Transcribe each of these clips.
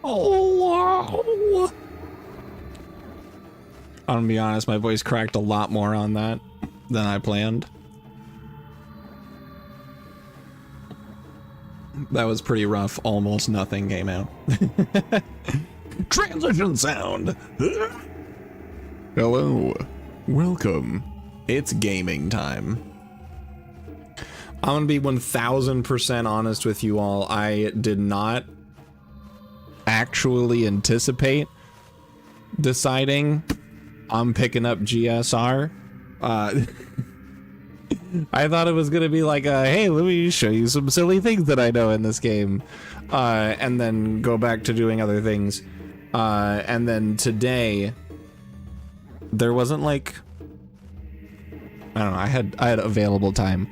Oh, I'm gonna be honest, my voice cracked a lot more on that than I planned. That was pretty rough. Almost nothing came out. Transition sound. Hello. Welcome. It's gaming time. I'm gonna be 1000% honest with you all. I did not actually anticipate deciding I'm picking up GSR. I thought it was gonna be like, hey, let me show you some silly things that I know in this game, and then go back to doing other things. And then today, there wasn't like, I don't know, I had available time,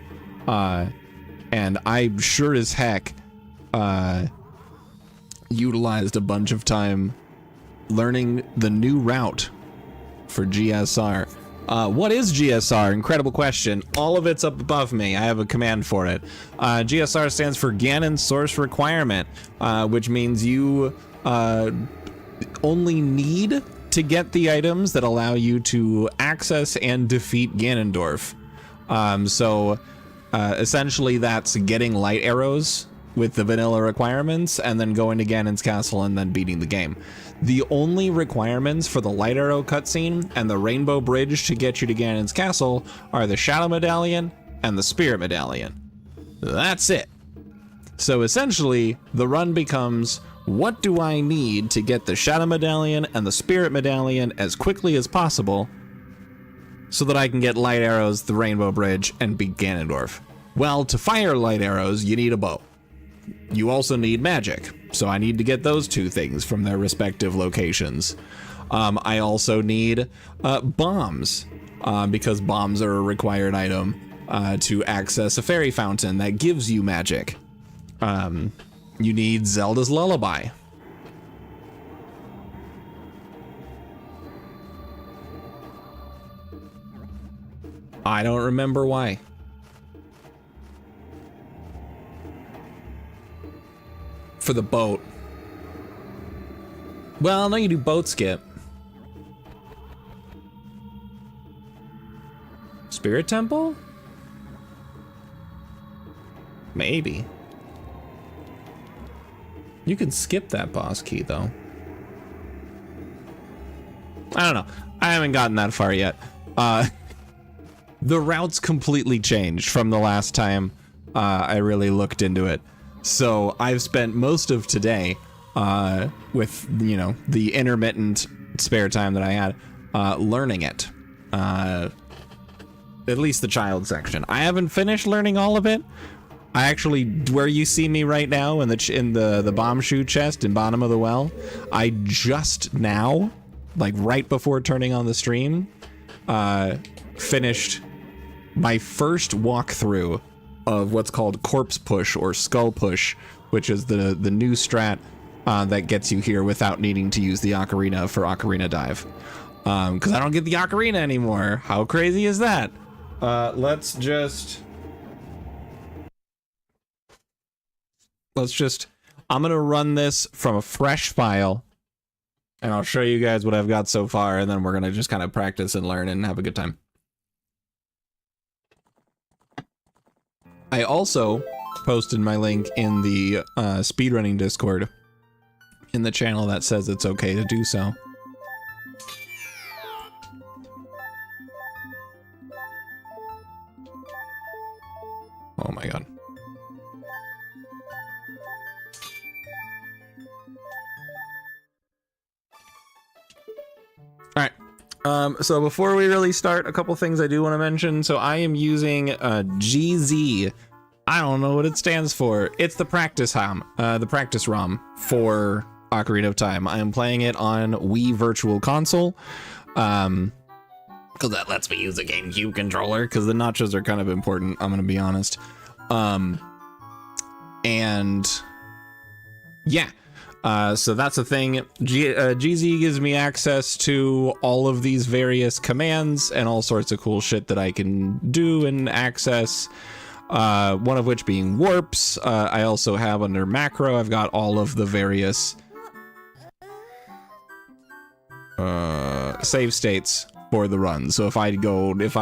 and I sure as heck utilized a bunch of time learning the new route for GSR. What is GSR? Incredible question. All of it's up above me. I have a command for it. GSR stands for Ganon Source Requirement, which means you only need to get the items that allow you to access and defeat Ganondorf. Essentially that's getting light arrows with the vanilla requirements and then going to Ganon's castle and then beating the game. The only requirements for the light arrow cutscene and the rainbow bridge to get you to Ganon's castle are the shadow medallion and the spirit medallion. That's it. So essentially the run becomes, what do I need to get the shadow medallion and the spirit medallion as quickly as possible so that I can get light arrows, the rainbow bridge, and beat Ganondorf? Well, to fire light arrows, you need a bow. You also need magic, so I need to get those two things from their respective locations. I also need bombs, because bombs are a required item to access a fairy fountain that gives you magic. You need Zelda's Lullaby. I don't remember why. For the boat. Well, no, you do boat skip. Spirit Temple? Maybe. You can skip that boss key, though. I don't know. I haven't gotten that far yet. The route's completely changed from the last time I really looked into it. So I've spent most of today with, you know, the intermittent spare time that I had learning it. At least the child section. I haven't finished learning all of it. I actually, where you see me right now in the bomb shoe chest in bottom of the well, I just now, like right before turning on the stream, finished my first walkthrough of what's called Corpse Push or Skull Push, which is the new strat that gets you here without needing to use the Ocarina for Ocarina Dive. Because I don't get the Ocarina anymore. How crazy is that? Let's just, I'm gonna run this from a fresh file, and I'll show you guys what I've got so far, and then we're gonna just kind of practice and learn and have a good time. I also posted my link in the speedrunning Discord in the channel that says it's okay to do so. Oh my god. Alright. So before we really start, a couple things I do want to mention. So I am using GZ. I don't know what it stands for. It's the practice ROM for Ocarina of Time. I am playing it on Wii Virtual Console. Because that lets me use a GameCube controller, because the nachos are kind of important, I'm gonna be honest. And yeah. So that's the thing. GZ gives me access to all of these various commands and all sorts of cool shit that I can do and access. One of which being warps. I also have under macro, I've got all of the various save states for the run. So if I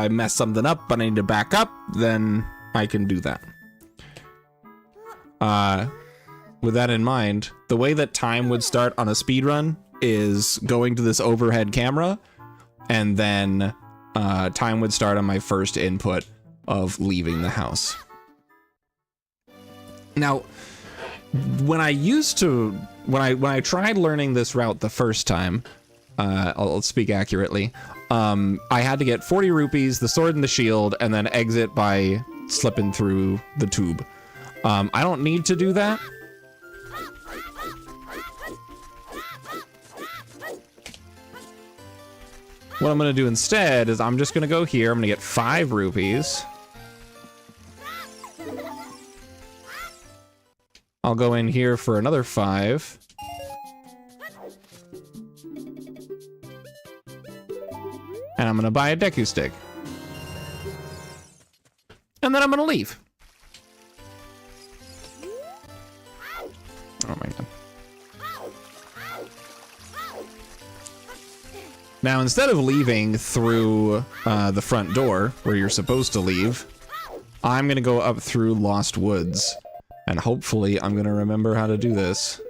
mess something up but I need to back up, then I can do that. With that in mind, the way that time would start on a speedrun is going to this overhead camera, and then time would start on my first input of leaving the house. Now, when I tried learning this route the first time, I'll speak accurately, I had to get 40 rupees, the sword and the shield, and then exit by slipping through the tube. I don't need to do that. What I'm gonna do instead is I'm just gonna go here, I'm gonna get 5 rupees. I'll go in here for another 5. And I'm gonna buy a Deku Stick. And then I'm gonna leave. Oh my god. Now, instead of leaving through the front door, where you're supposed to leave, I'm gonna go up through Lost Woods. And hopefully I'm gonna remember how to do this.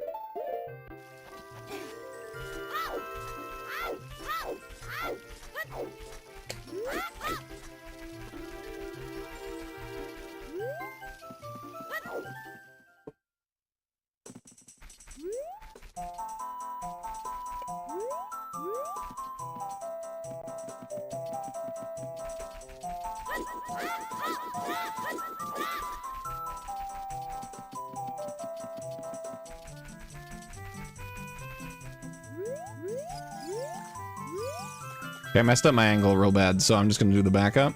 Okay, I messed up my angle real bad, so I'm just gonna do the backup.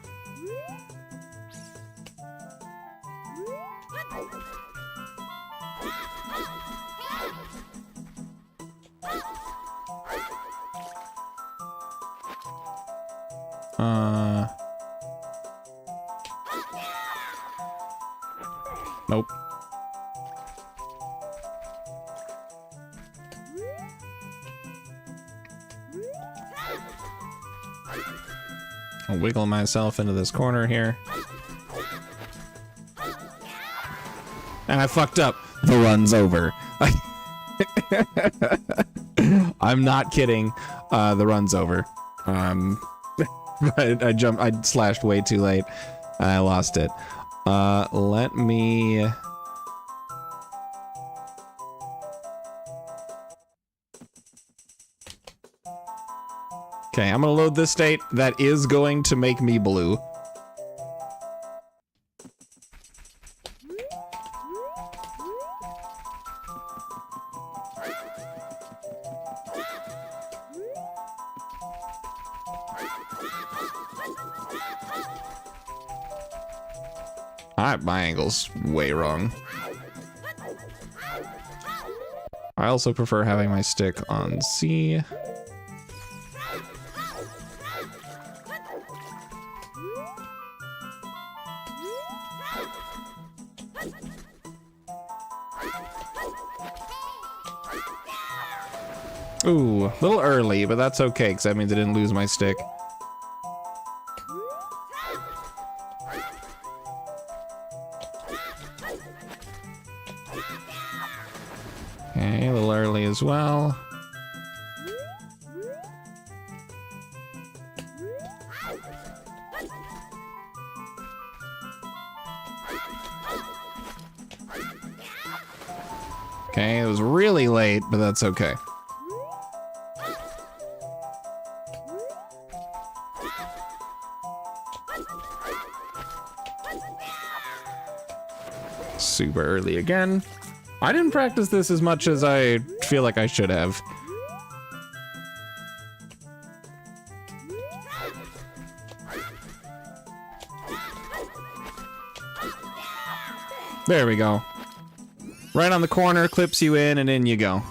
Nope. I'll wiggle myself into this corner here. And I fucked up. The run's over. I'm not kidding. The run's over. I slashed way too late. I lost it. Let me... Okay, I'm gonna load this state. That is going to make me blue. My angle's way wrong. I also prefer having my stick on C. Ooh, a little early, but that's okay, because that means I didn't lose my stick. Okay, a little early as well. Okay, it was really late, but that's okay. Super early again. I didn't practice this as much as I feel like I should have. There we go. Right on the corner, clips you in, and in you go.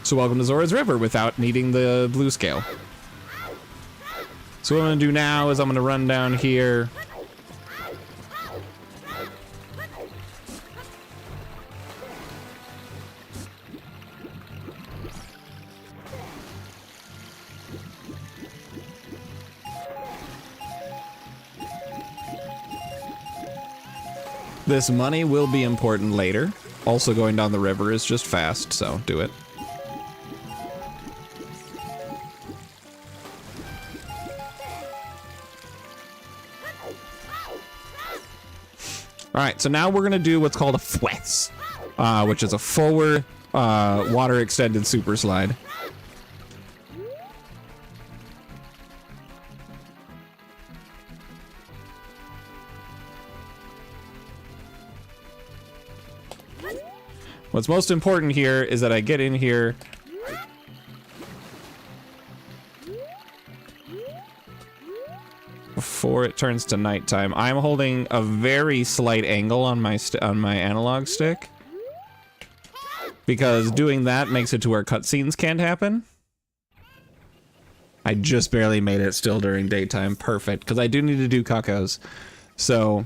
So welcome to Zora's River without needing the blue scale. So what I'm gonna do now is I'm gonna run down here. This money will be important later. Also going down the river is just fast, so do it. All right, so now we're gonna do what's called a fwets, which is a forward water extended super slide. What's most important here is that I get in here. before it turns to nighttime. I'm holding a very slight angle on my analog stick, because doing that makes it to where cutscenes can't happen. I just barely made it still during daytime. Perfect, because I do need to do cuckoos. So,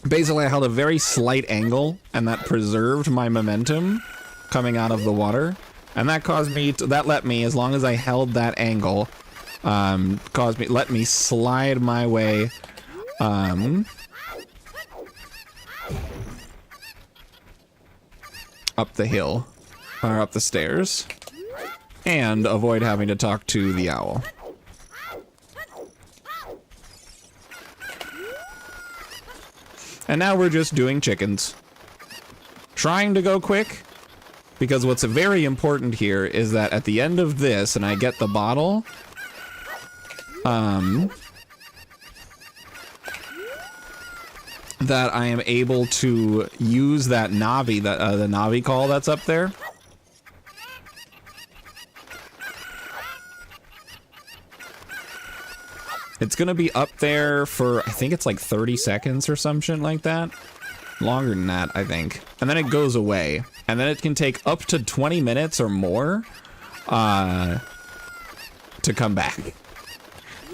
basically I held a very slight angle, and that preserved my momentum coming out of the water. And that caused me to, that let me, as long as I held that angle, let me slide my way, up the hill, or up the stairs, and avoid having to talk to the owl. And now we're just doing chickens. Trying to go quick, because what's very important here is that at the end of this, and I get the bottle, that I am able to use that Navi, the Navi call that's up there. It's gonna be up there for, I think it's like 30 seconds or some shit like that. Longer than that, I think. And then it goes away. And then it can take up to 20 minutes or more to come back.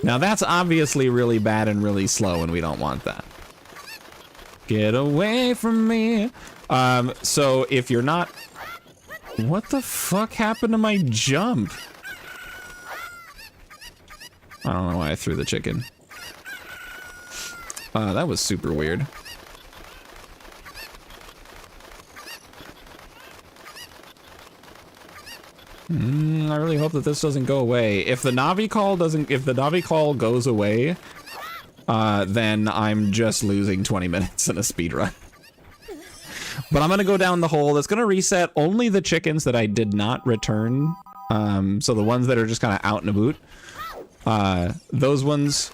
Now that's obviously really bad and really slow, and we don't want that. Get away from me. So if you're not... What the fuck happened to my jump? I don't know why I threw the chicken. That was super weird. I really hope that this doesn't go away. If the Navi call goes away, then I'm just losing 20 minutes in a speedrun. But I'm gonna go down the hole. That's gonna reset only the chickens that I did not return. So the ones that are just kind of out and about. Those ones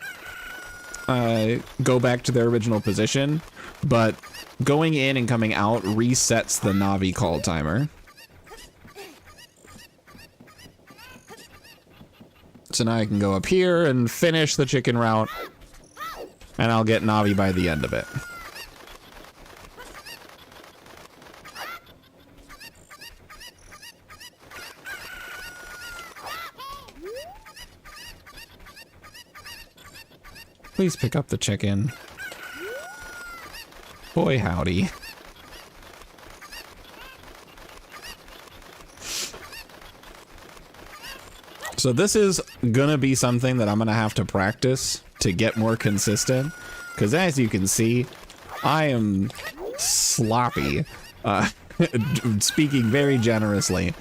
go back to their original position, but going in and coming out resets the Navi call timer. So now I can go up here and finish the chicken route, and I'll get Navi by the end of it. Please pick up the chicken. Boy, howdy. So this is gonna be something that I'm gonna have to practice to get more consistent, because as you can see, I am sloppy, speaking very generously.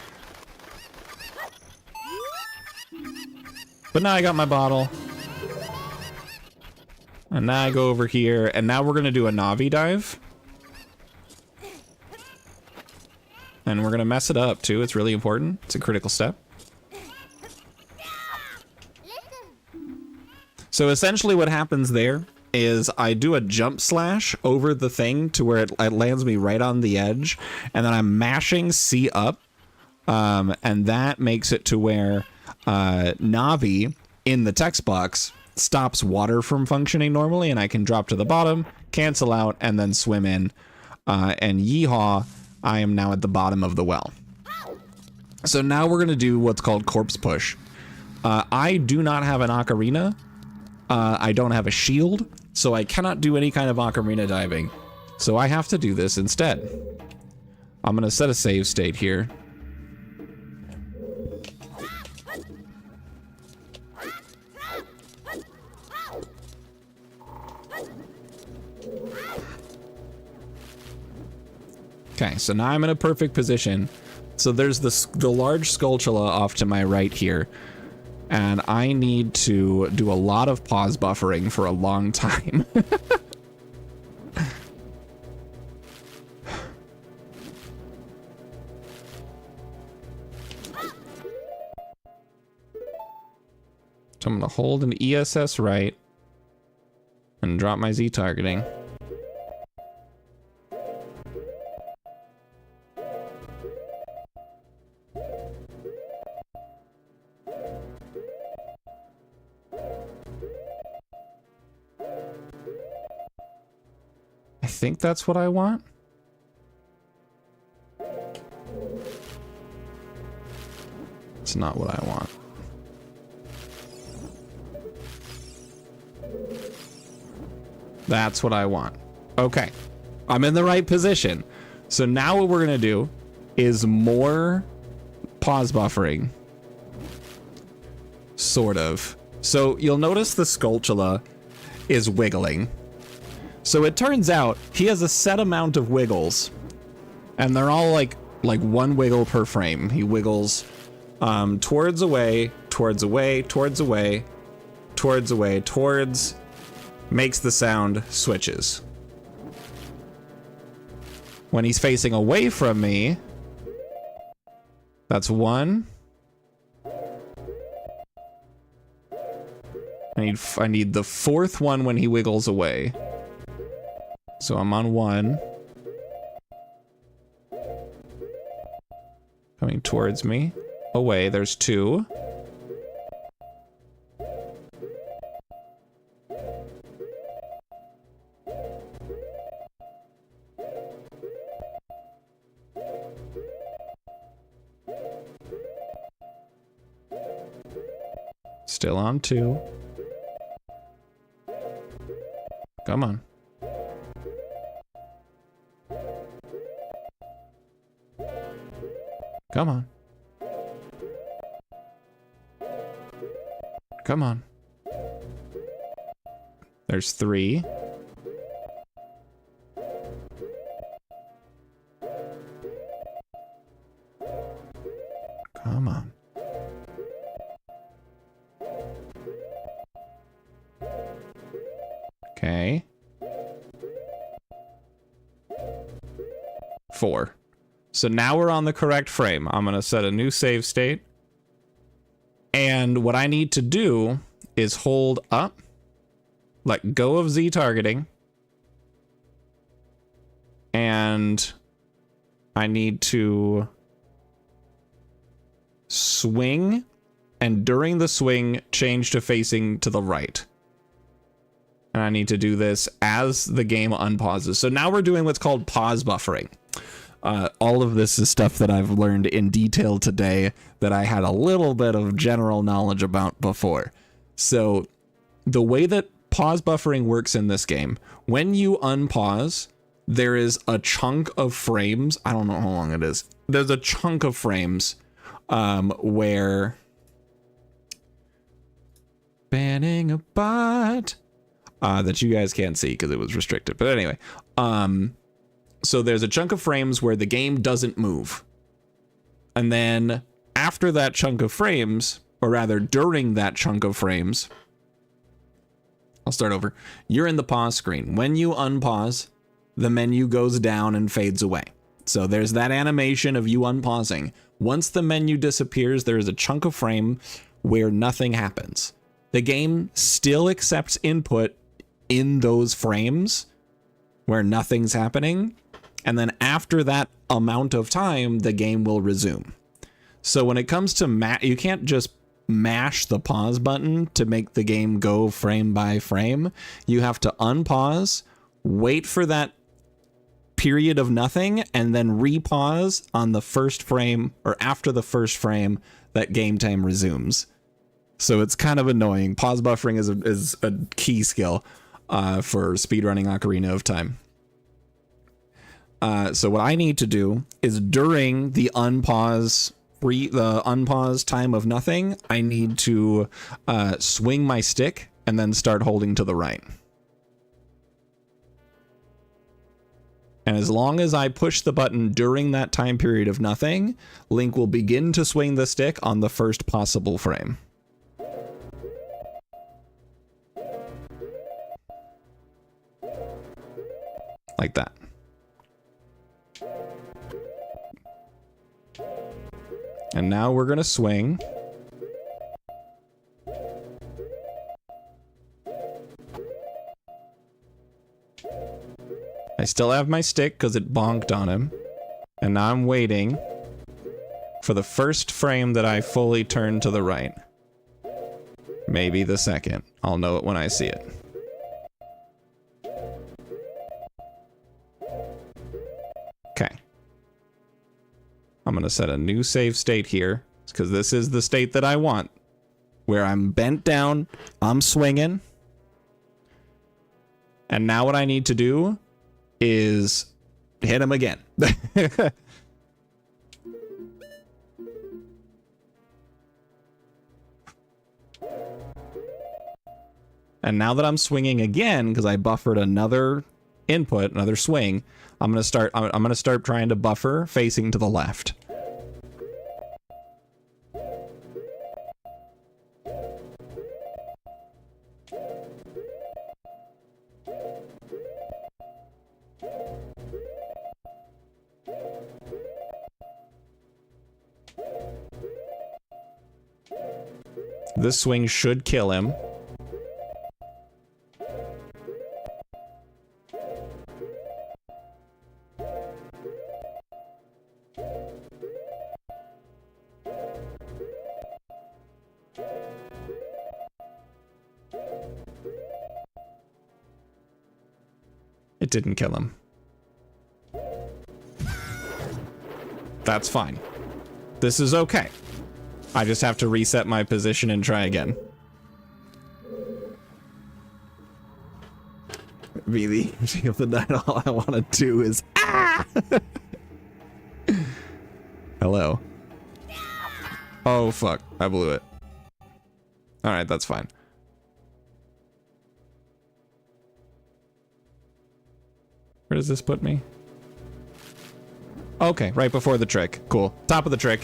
But now I got my bottle. And now I go over here, and now we're gonna do a Navi dive. And we're gonna mess it up too, it's really important. It's a critical step. So essentially what happens there is I do a jump slash over the thing to where it lands me right on the edge, and then I'm mashing C up, and that makes it to where Navi in the text box stops water from functioning normally, and I can drop to the bottom, cancel out, and then swim in, and yeehaw, I am now at the bottom of the well. So now we're gonna do what's called corpse push. I do not have an ocarina. I don't have a shield, so I cannot do any kind of ocarina diving. So I have to do this instead. I'm gonna set a save state here. Okay, so now I'm in a perfect position. So there's the large Skulltula off to my right here. And I need to do a lot of pause buffering for a long time. So I'm gonna hold an ESS right and drop my Z targeting. think that's what I want. It's not what I want. That's what I want. Okay. I'm in the right position. So now what we're going to do is more pause buffering. Sort of. So you'll notice the Skulltula is wiggling. So it turns out he has a set amount of wiggles. And they're all like one wiggle per frame. He wiggles towards away, towards away, towards away, towards away, towards, makes the sound, switches. When he's facing away from me, that's one. I need the fourth one when he wiggles away. So I'm on one. Coming towards me. Away, there's two. Still on two. Come on. Come on. Come on. There's three. Come on. Okay. 4. So now we're on the correct frame. I'm going to set a new save state. And what I need to do is hold up, let go of Z targeting, and I need to swing, and during the swing, change to facing to the right. And I need to do this as the game unpauses. So now we're doing what's called pause buffering. All of this is stuff that I've learned in detail today that I had a little bit of general knowledge about before. So the way that pause buffering works in this game, when you unpause, there is a chunk of frames. I don't know how long it is. There's a chunk of frames where banning a bot that you guys can't see because it was restricted. But anyway, so there's a chunk of frames where the game doesn't move. And then after that chunk of frames, or rather during that chunk of frames, I'll start over. You're in the pause screen. When you unpause, the menu goes down and fades away. So there's that animation of you unpausing. Once the menu disappears, there is a chunk of frame where nothing happens. The game still accepts input in those frames where nothing's happening. And then after that amount of time, the game will resume. So when it comes to you can't just mash the pause button to make the game go frame by frame. You have to unpause, wait for that period of nothing, and then repause on the first frame, or after the first frame, that game time resumes. So it's kind of annoying. Pause buffering is a key skill for speedrunning Ocarina of Time. So what I need to do is during the unpause time of nothing, I need to swing my stick and then start holding to the right. And as long as I push the button during that time period of nothing, Link will begin to swing the stick on the first possible frame. Like that. And now we're gonna swing. I still have my stick because it bonked on him. And now I'm waiting for the first frame that I fully turn to the right. Maybe the second. I'll know it when I see it. I'm going to set a new save state here because this is the state that I want, where I'm bent down, I'm swinging. And now what I need to do is hit him again. And now that I'm swinging again, because I buffered another input, another swing, I'm gonna start trying to buffer facing to the left. This swing should kill him. It didn't kill him. That's fine. This is okay. I just have to reset my position and try again. Be the energy of the night. All I want to do is Hello. Oh fuck! I blew it. All right, that's fine. Where does this put me? Okay, right before the trick. Cool. Top of the trick.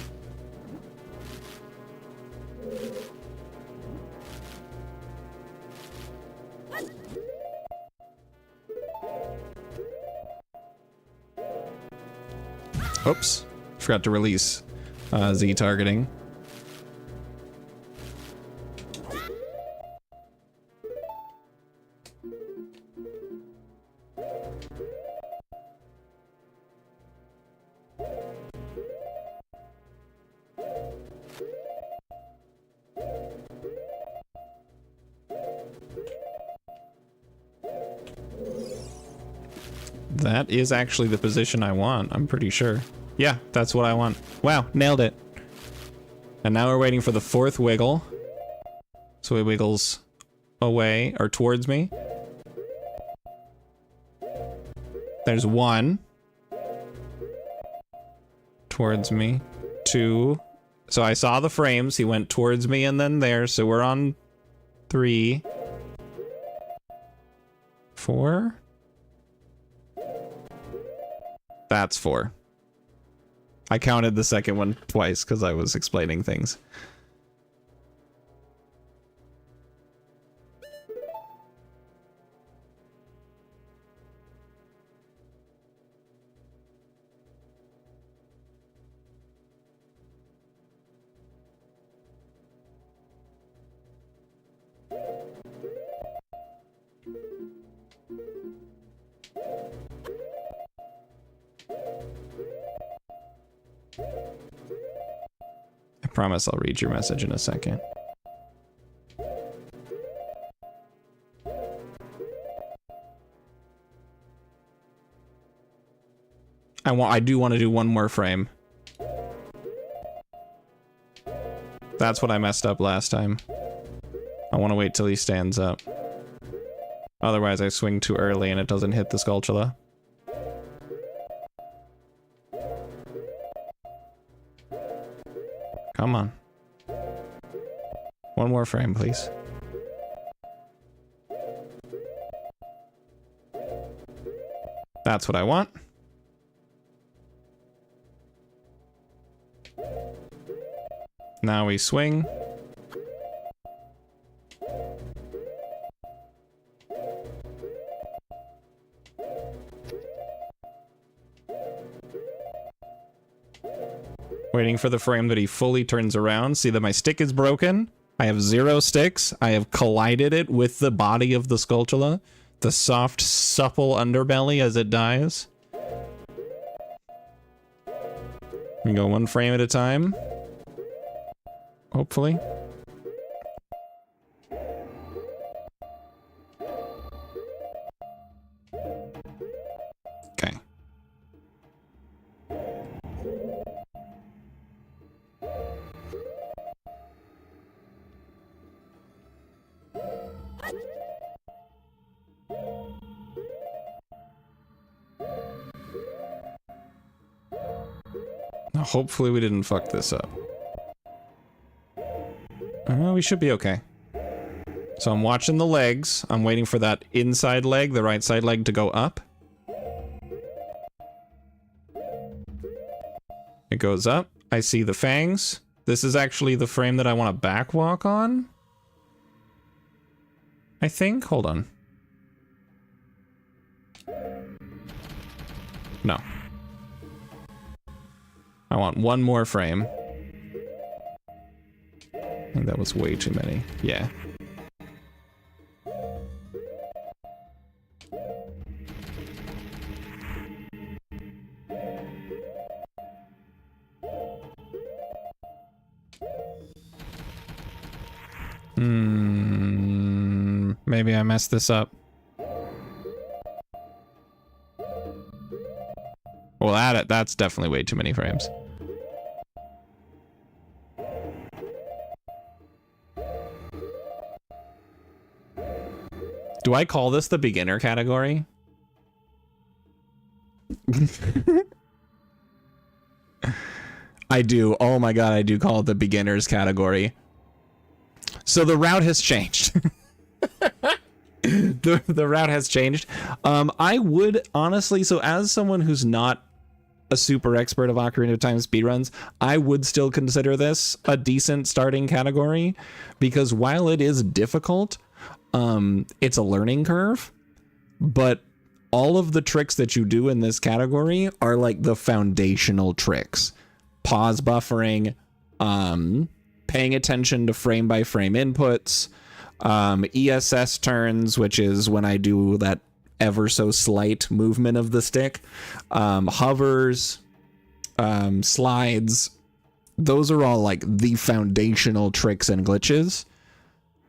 Oops. Forgot to release Z targeting. That is actually the position I want, I'm pretty sure. Yeah, that's what I want. Wow, nailed it. And now we're waiting for the fourth wiggle. So he wiggles away, or towards me. There's one. Towards me. Two. So I saw the frames, he went towards me and then there, so we're on 3. 4? That's 4. I counted the second one twice because I was explaining things. I promise I'll read your message in a second. I do want to do one more frame. That's what I messed up last time. I want to wait till he stands up. Otherwise I swing too early and it doesn't hit the Skulltula. Come on. One more frame, please. That's what I want. Now we swing. Waiting for the frame that he fully turns around. See that my stick is broken. I have 0 sticks. I have collided it with the body of the Skulltula. The soft, supple underbelly as it dies. We go one frame at a time. Hopefully. Okay. Hopefully we didn't fuck this up. We should be okay. So I'm watching the legs. I'm waiting for that inside leg, the right side leg, to go up. It goes up. I see the fangs. This is actually the frame that I want to backwalk on. I think. Hold on. No. I want one more frame. I think that was way too many. Yeah. Maybe I messed this up. Well, that's definitely way too many frames. Do I call this the beginner category? I do. Oh my god, I do call it the beginners category. So the route has changed. the route has changed. I would honestly, so as someone who's not a super expert of Ocarina of Time speedruns, I would still consider this a decent starting category, because while it is difficult, it's a learning curve, but all of the tricks that you do in this category are like the foundational tricks. Pause buffering, paying attention to frame by frame inputs, ESS turns, which is when I do that ever so slight movement of the stick, hovers, slides. Those are all like the foundational tricks and glitches,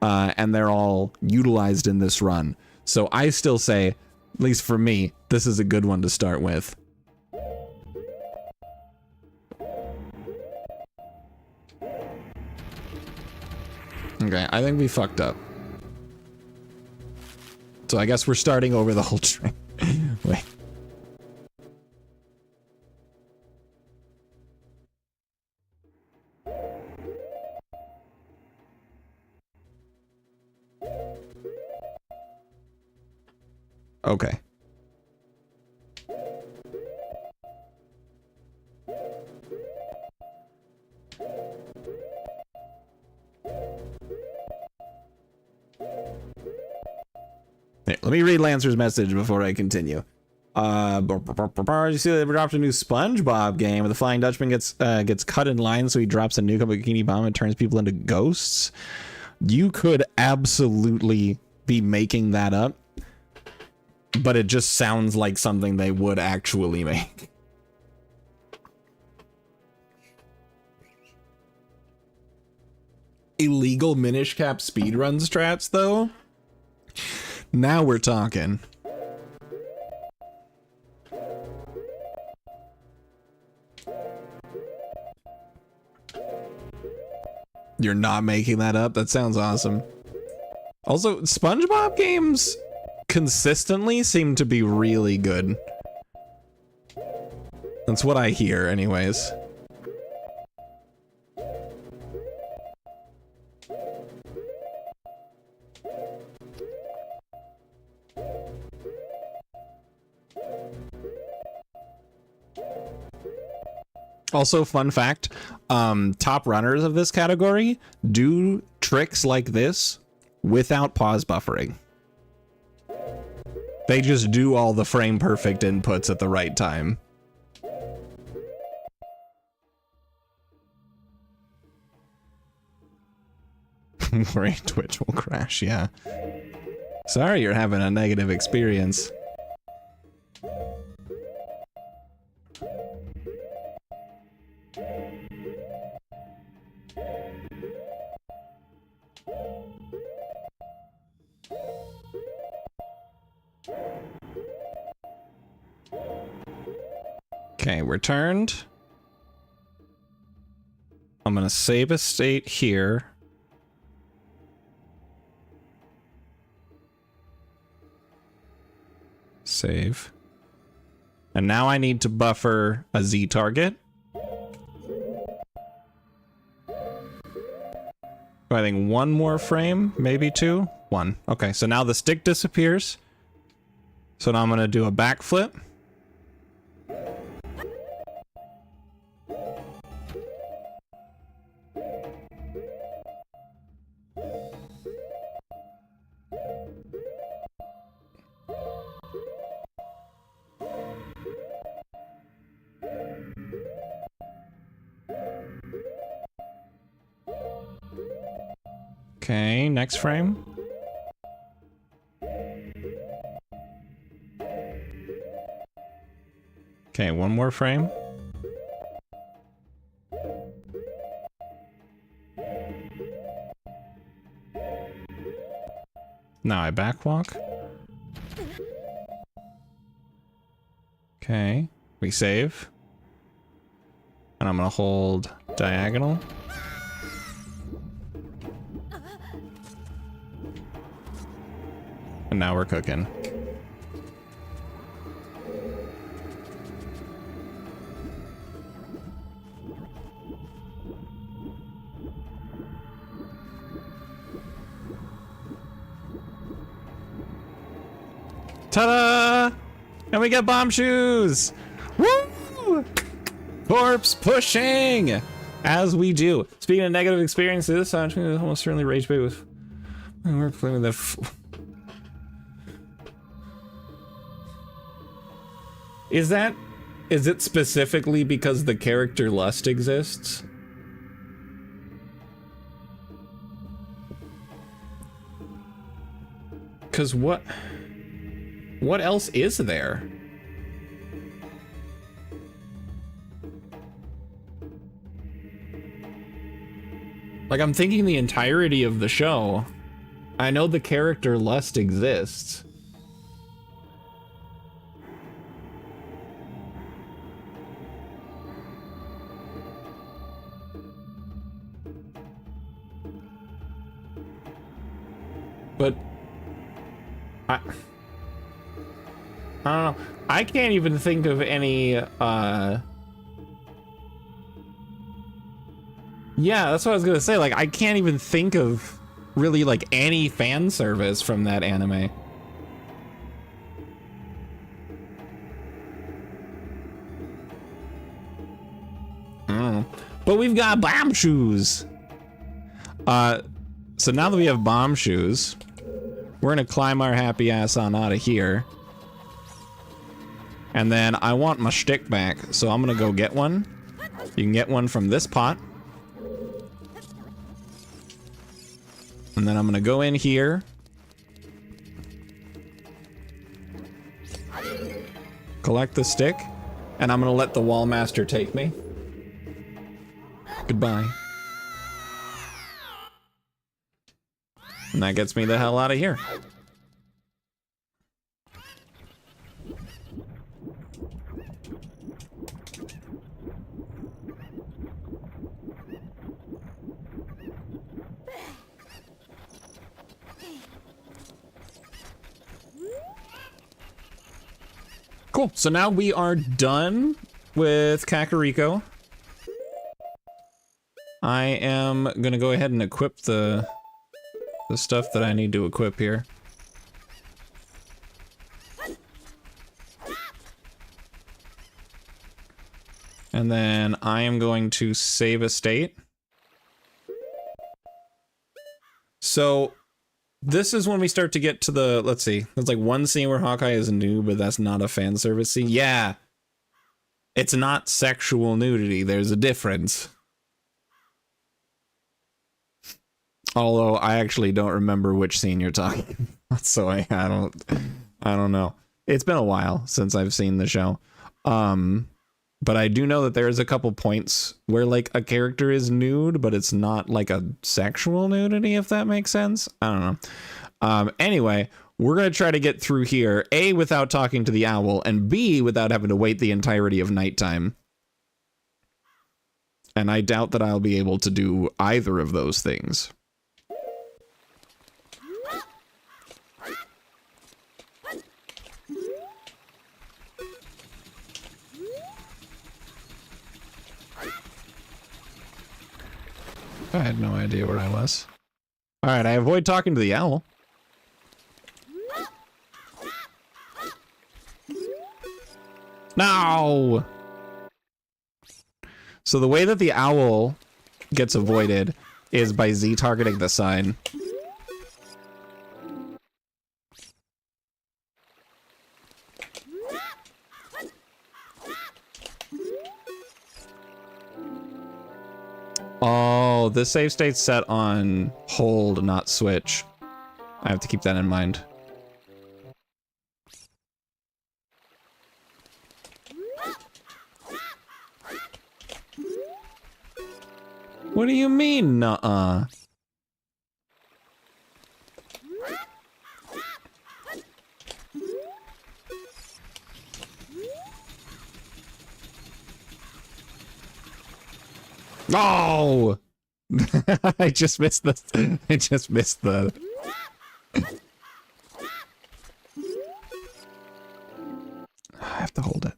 and they're all utilized in this run. So I still say, at least for me, this is a good one to start with. Okay, I think we fucked up. So I guess we're starting over the whole train. Wait. Okay. Here, let me read Lancer's message before I continue. You see they dropped a new SpongeBob game where the Flying Dutchman gets cut in line, so he drops a nuke on a bikini bomb and turns people into ghosts. You could absolutely be making that up, but it just sounds like something they would actually make. Illegal Minish Cap speedrun strats, though? Now we're talking. You're not making that up? That sounds awesome. Also, SpongeBob games consistently seem to be really good. That's what I hear, anyways. Also, fun fact, top runners of this category do tricks like this without pause buffering. They just do all the frame perfect inputs at the right time. Worry Twitch will crash, yeah. Sorry you're having a negative experience. Okay, we're turned. I'm gonna save a state here. Save. And now I need to buffer a Z target. I think one more frame, maybe two. One. Okay, so now the stick disappears. So now I'm gonna do a backflip. Okay, next frame. Okay, one more frame. Now I backwalk. Okay, we save. And I'm gonna hold diagonal. And now we're cooking. Ta-da! And we get bomb shoes! Woo! Corpse pushing! As we do. Speaking of negative experiences, I almost certainly rage bait with... We're playing with that... Is it specifically because the character lust exists? Cause what else is there? Like, I'm thinking the entirety of the show. I know the character lust exists. But I don't know. I can't even think of any yeah, that's what I was gonna say. Like, I can't even think of really like any fan service from that anime. I don't know. But we've got bomb shoes. So now that we have bomb shoes, we're gonna climb our happy ass on out of here. And then I want my stick back, so I'm gonna go get one. You can get one from this pot. And then I'm gonna go in here. Collect the stick. And I'm gonna let the wall master take me. Goodbye. And that gets me the hell out of here. Cool. So now we are done with Kakariko. I am gonna go ahead and equip the stuff that I need to equip here. And then I am going to save a state. So this is when we start to get to the, let's see, there's like one scene where Hawkeye is nude, but that's not a fan service scene. Yeah. It's not sexual nudity. There's a difference. Although I actually don't remember which scene you're talking about, so I don't know. It's been a while since I've seen the show. But I do know that there's a couple points where like a character is nude, but it's not like a sexual nudity, if that makes sense. I don't know. Anyway, we're gonna try to get through here, A, without talking to the owl, and B, without having to wait the entirety of nighttime. And I doubt that I'll be able to do either of those things. I had no idea where I was. Alright, I avoid talking to the owl. No! So the way that the owl gets avoided is by Z targeting the sign. Oh, the save state's set on hold, not switch. I have to keep that in mind. What do you mean, nuh-uh? Oh! I just missed the... I just missed the... I have to hold it.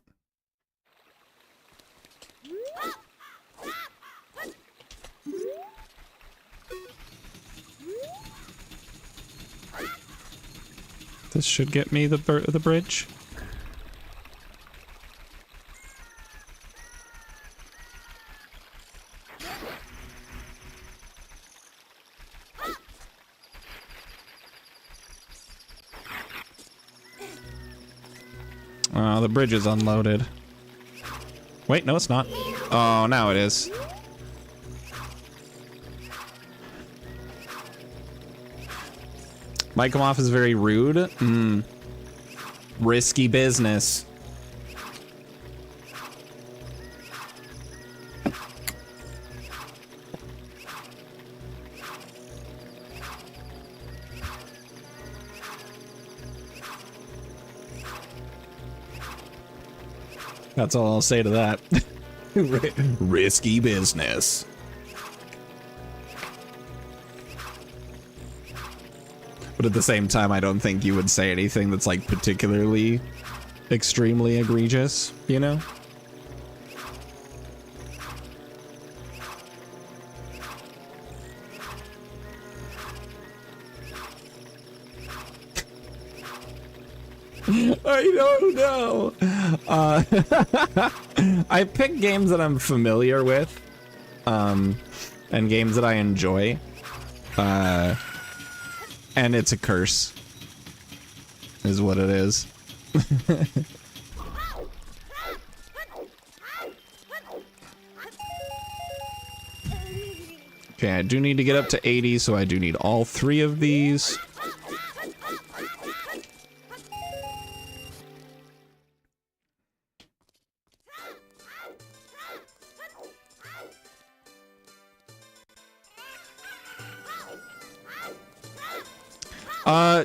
This should get me the bridge. Oh, the bridge is unloaded. Wait, no, it's not. Oh, now it is. Might come off as very rude. Risky business. That's all I'll say to that. Risky business. But at the same time, I don't think you would say anything that's like particularly extremely egregious, you know? I don't know. I pick games that I'm familiar with, and games that I enjoy, and it's a curse, is what it is. Okay, I do need to get up to 80, so I do need all 3 of these.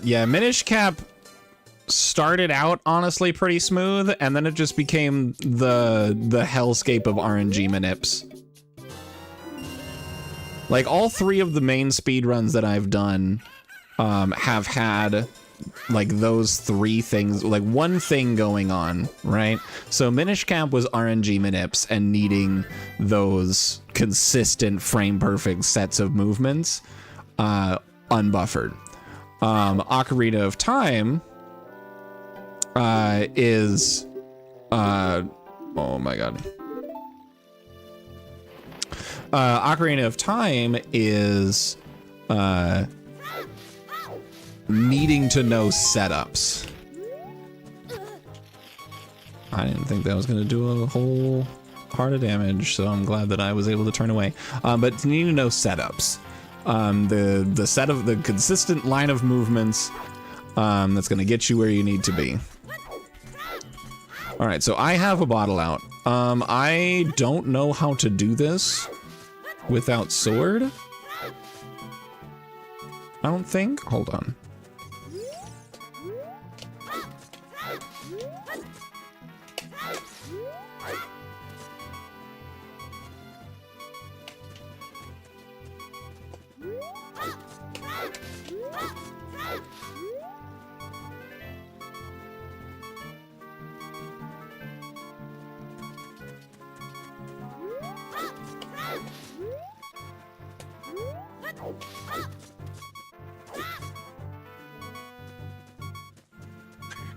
Yeah, Minish Cap started out honestly pretty smooth, and then it just became the hellscape of RNG manips. Like, all 3 of the main speedruns that I've done have had like those 3 things, like one thing going on, right? So Minish Cap was RNG manips and needing those consistent frame perfect sets of movements unbuffered. Ocarina of Time is oh my god. Ocarina of Time is needing to know setups. I didn't think that was gonna do a whole heart of damage, so I'm glad that I was able to turn away. But it's needing to know setups. The set of the consistent line of movements that's gonna get you where you need to be. All right, so I have a bottle out. I don't know how to do this without sword. I don't think. Hold on.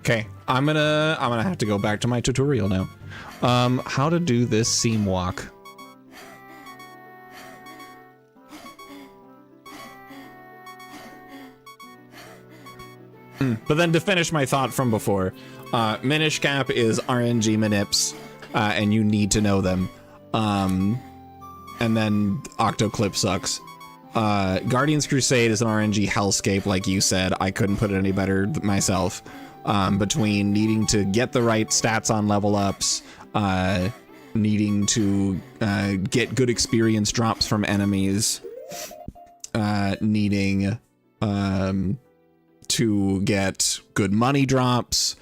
Okay, I'm gonna have to go back to my tutorial now. How to do this seam walk. But then to finish my thought from before, Minish Cap is RNG manips, and you need to know them. And then Octoclip sucks. Guardian's Crusade is an RNG hellscape, like you said. I couldn't put it any better myself. Between needing to get the right stats on level ups, needing to get good experience drops from enemies, needing to get good money drops,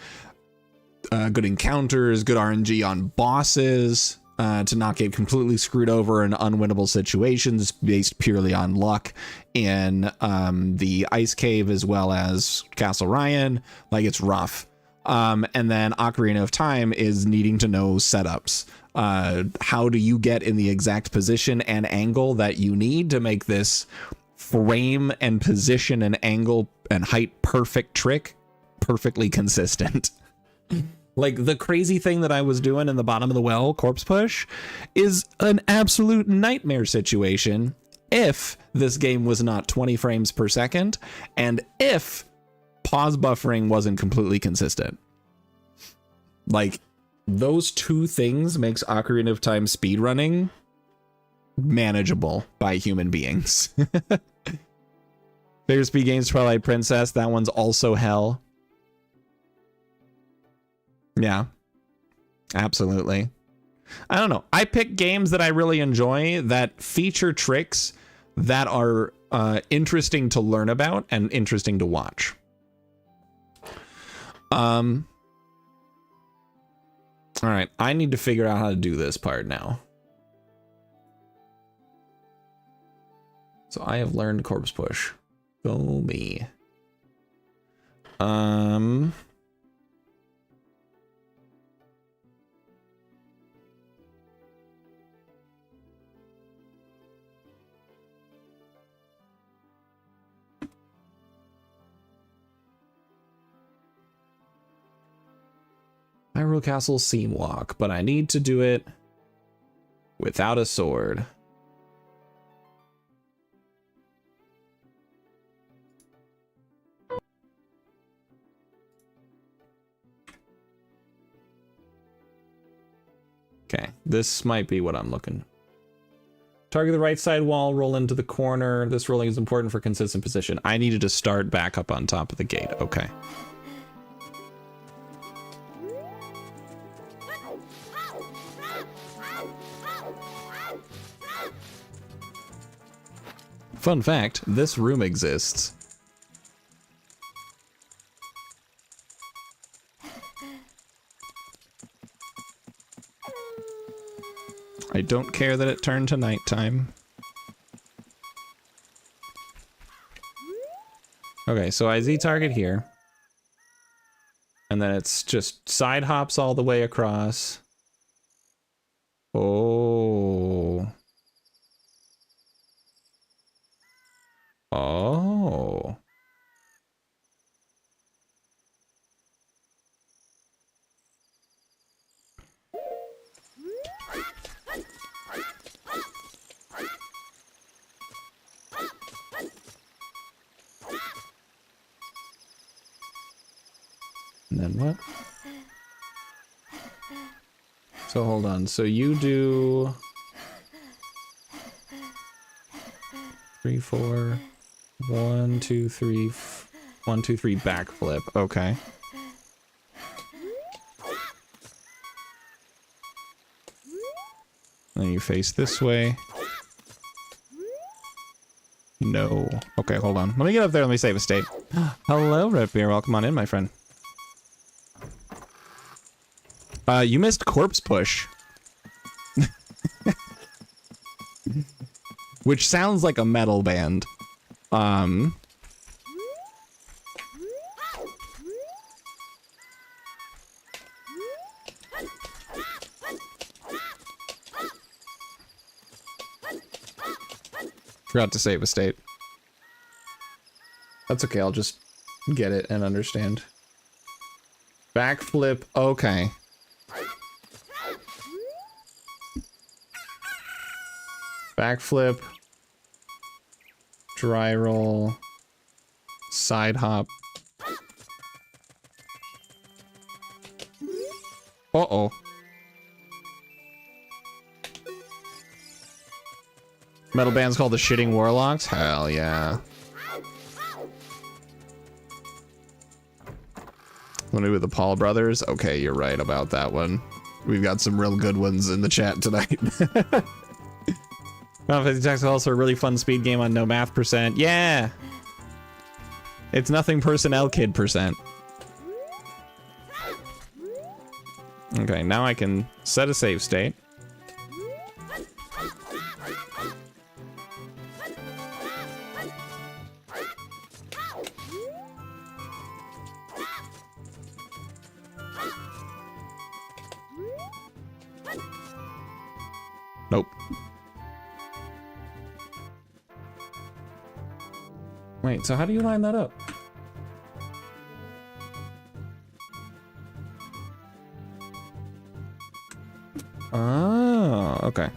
good encounters, good RNG on bosses, to not get completely screwed over in unwinnable situations based purely on luck in the Ice Cave as well as Castle Ryan. Like, it's rough. And then Ocarina of Time is needing to know setups. How do you get in the exact position and angle that you need to make this frame and position and angle and height perfect trick perfectly consistent? Like, the crazy thing that I was doing in the bottom of the well, corpse push, is an absolute nightmare situation if this game was not 20 frames per second and if pause buffering wasn't completely consistent. Like, those two things makes Ocarina of Time speedrunning manageable by human beings. Favorite speed games, Twilight Princess, that one's also hell. Yeah, absolutely. I don't know. I pick games that I really enjoy that feature tricks that are interesting to learn about and interesting to watch. All right, I need to figure out how to do this part now. So I have learned corpse push. Go me. Hyrule Castle Seam Walk, but I need to do it without a sword. Okay, this might be what I'm looking. Target the right side wall, roll into the corner. This rolling is important for consistent position. I needed to start back up on top of the gate. Okay. Fun fact, this room exists. I don't care that it turned to nighttime. Okay, so I Z-target here. And then it's just side hops all the way across. Oh. Oh. And then what? So hold on. So you do 3, 4, 1, 2, 3, 1, 2, 3 backflip. Okay. Then you face this way. No. Okay, hold on. Let me get up there. Let me save a state. Hello, Red Beer. Welcome on in, my friend. You missed corpse push. Which sounds like a metal band. Forgot to save a state. That's okay, I'll just get it and understand. Backflip, okay. Backflip. Dry roll. Side hop. Uh-oh. Metal band's called the Shitting Warlocks? Hell yeah. Let me with the Paul brothers? Okay, you're right about that one. We've got some real good ones in the chat tonight. Final Fantasy Tactics is also a really fun speed game on no math %. Yeah! It's nothing personnel kid %. Okay, now I can set a save state. Nope. Wait, so how do you line that up? Oh, okay.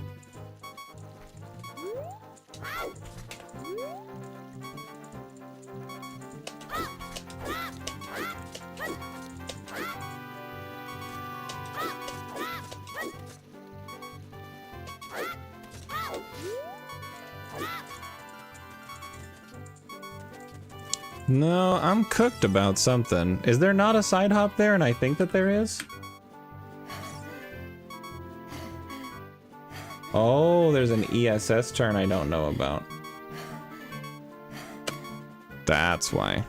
No, I'm cooked about something. Is there not a side hop there? And I think that there is. Oh, there's an ESS turn I don't know about. That's why.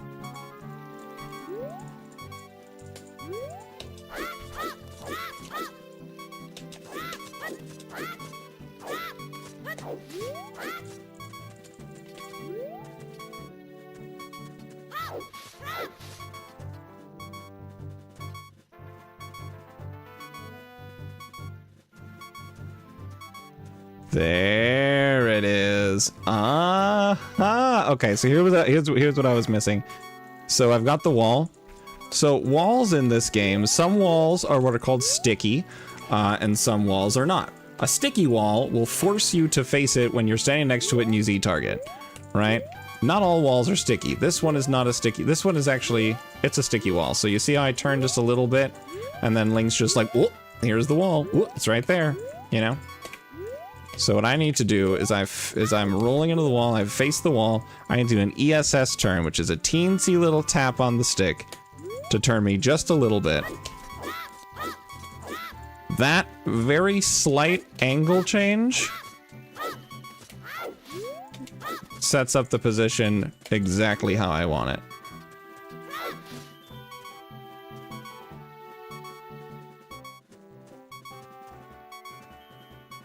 There it is. Okay, so here's what I was missing. So I've got the wall. So walls in this game, some walls are what are called sticky, and some walls are not. A sticky wall will force you to face it when you're standing next to it and use E-target, right? Not all walls are sticky. This one is not a sticky. This one is actually, it's a sticky wall. So you see how I turn just a little bit, and then Link's just like, whoop, here's the wall. Whoop, it's right there, you know? So what I need to do is I'm rolling into the wall, I face the wall, I need to do an ESS turn, which is a teensy little tap on the stick to turn me just a little bit. That very slight angle change sets up the position exactly how I want it.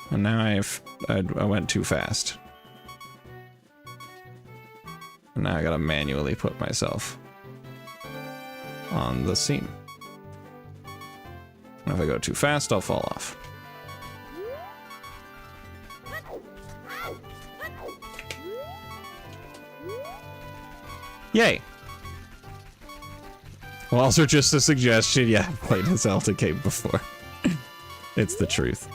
And now I went too fast. And now I gotta manually put myself on the seam. And if I go too fast, I'll fall off. Yay! Walls are just a suggestion. Yeah, I've played a Zelda game before. It's the truth.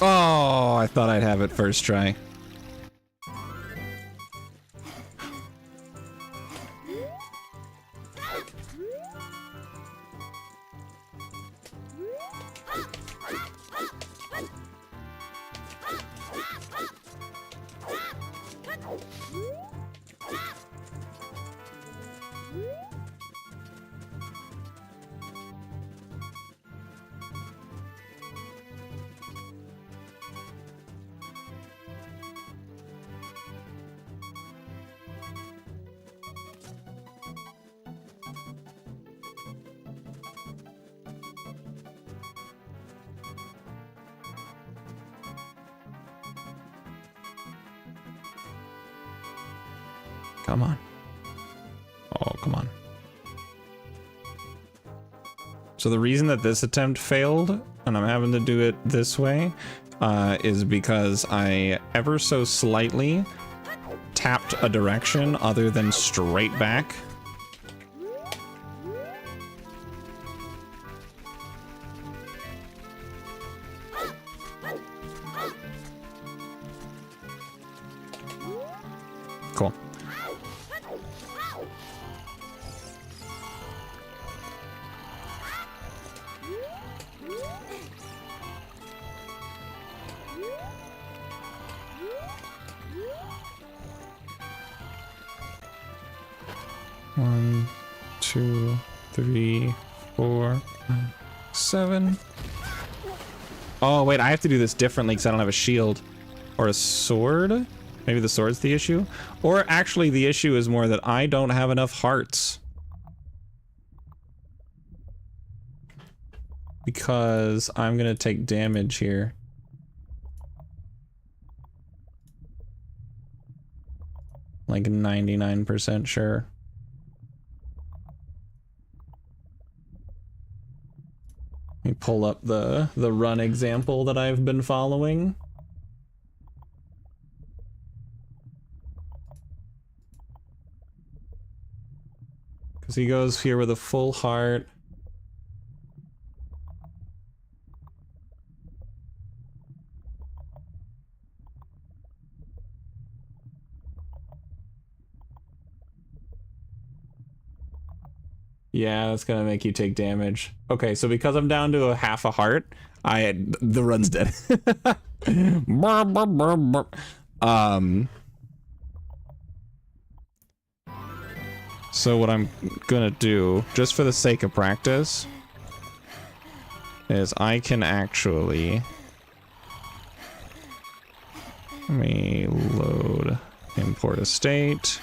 Oh, I thought I'd have it first try. Come on. Oh, come on. So the reason that this attempt failed and I'm having to do it this way, is because I ever so slightly tapped a direction other than straight back. Cool. One, two, three, 4, 7. Oh, wait, I have to do this differently because I don't have a shield. Or a sword? Maybe the sword's the issue? Or actually the issue is more that I don't have enough hearts. Because I'm gonna take damage here. Like 99% sure. Let me pull up the run example that I've been following. Because he goes here with a full heart. Yeah, that's gonna make you take damage. Okay, so because I'm down to a half a heart, the run's dead. So what I'm gonna do, just for the sake of practice, is I can actually... Let me load import a state.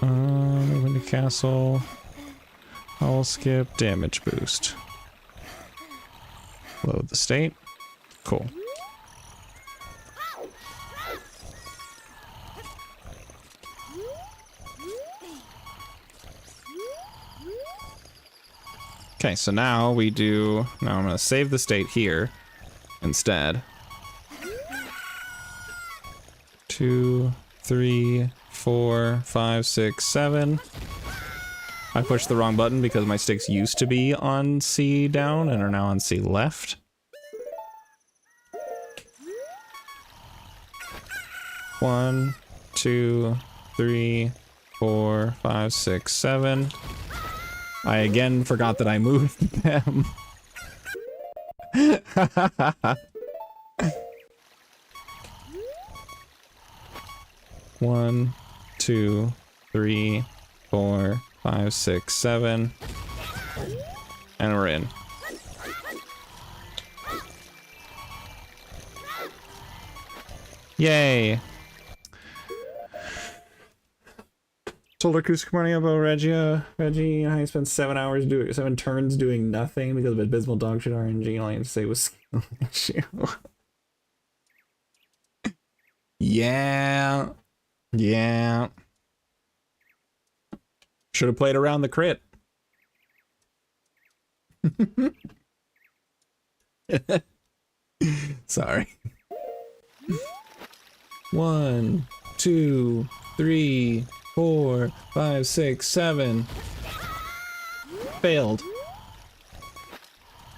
Move into castle. I'll skip damage boost. Load the state. Cool. Okay, so now we do... Now I'm going to save the state here instead. 2, 3, 4, 5, 6, 7. I pushed the wrong button because my sticks used to be on C down and are now on C left. 1, 2, 3, 4, 5, 6, 7. I again forgot that I moved them. One, 2, 3, 4, 5, 6, 7. And we're in. Yay! Told her Kus morning about Reggie, and I spent 7 turns doing nothing because of abysmal dog shit RNG. All I had to say was skill issue. Yeah. Yeah. Should have played around the crit. Sorry. 1, 2, 3, 4, 5, 6, 7. Failed.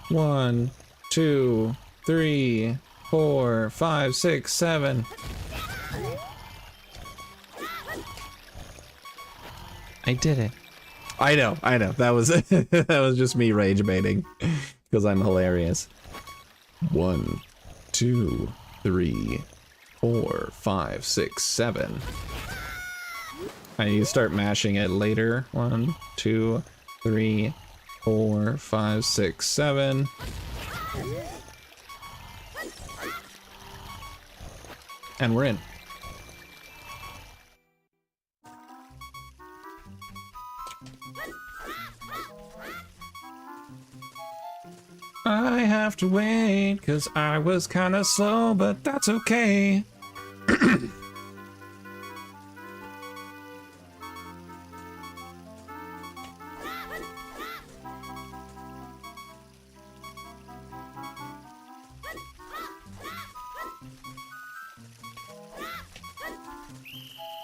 1, 2, 3, 4, 5, 6, 7. I did it. I know. That was that was just me rage baiting because I'm hilarious. 1, 2, 3, 4, 5, 6, 7. I need to start mashing it later. 1, 2, 3, 4, 5, 6, 7. And we're in. I have to wait, 'cause I was kinda slow, but that's okay.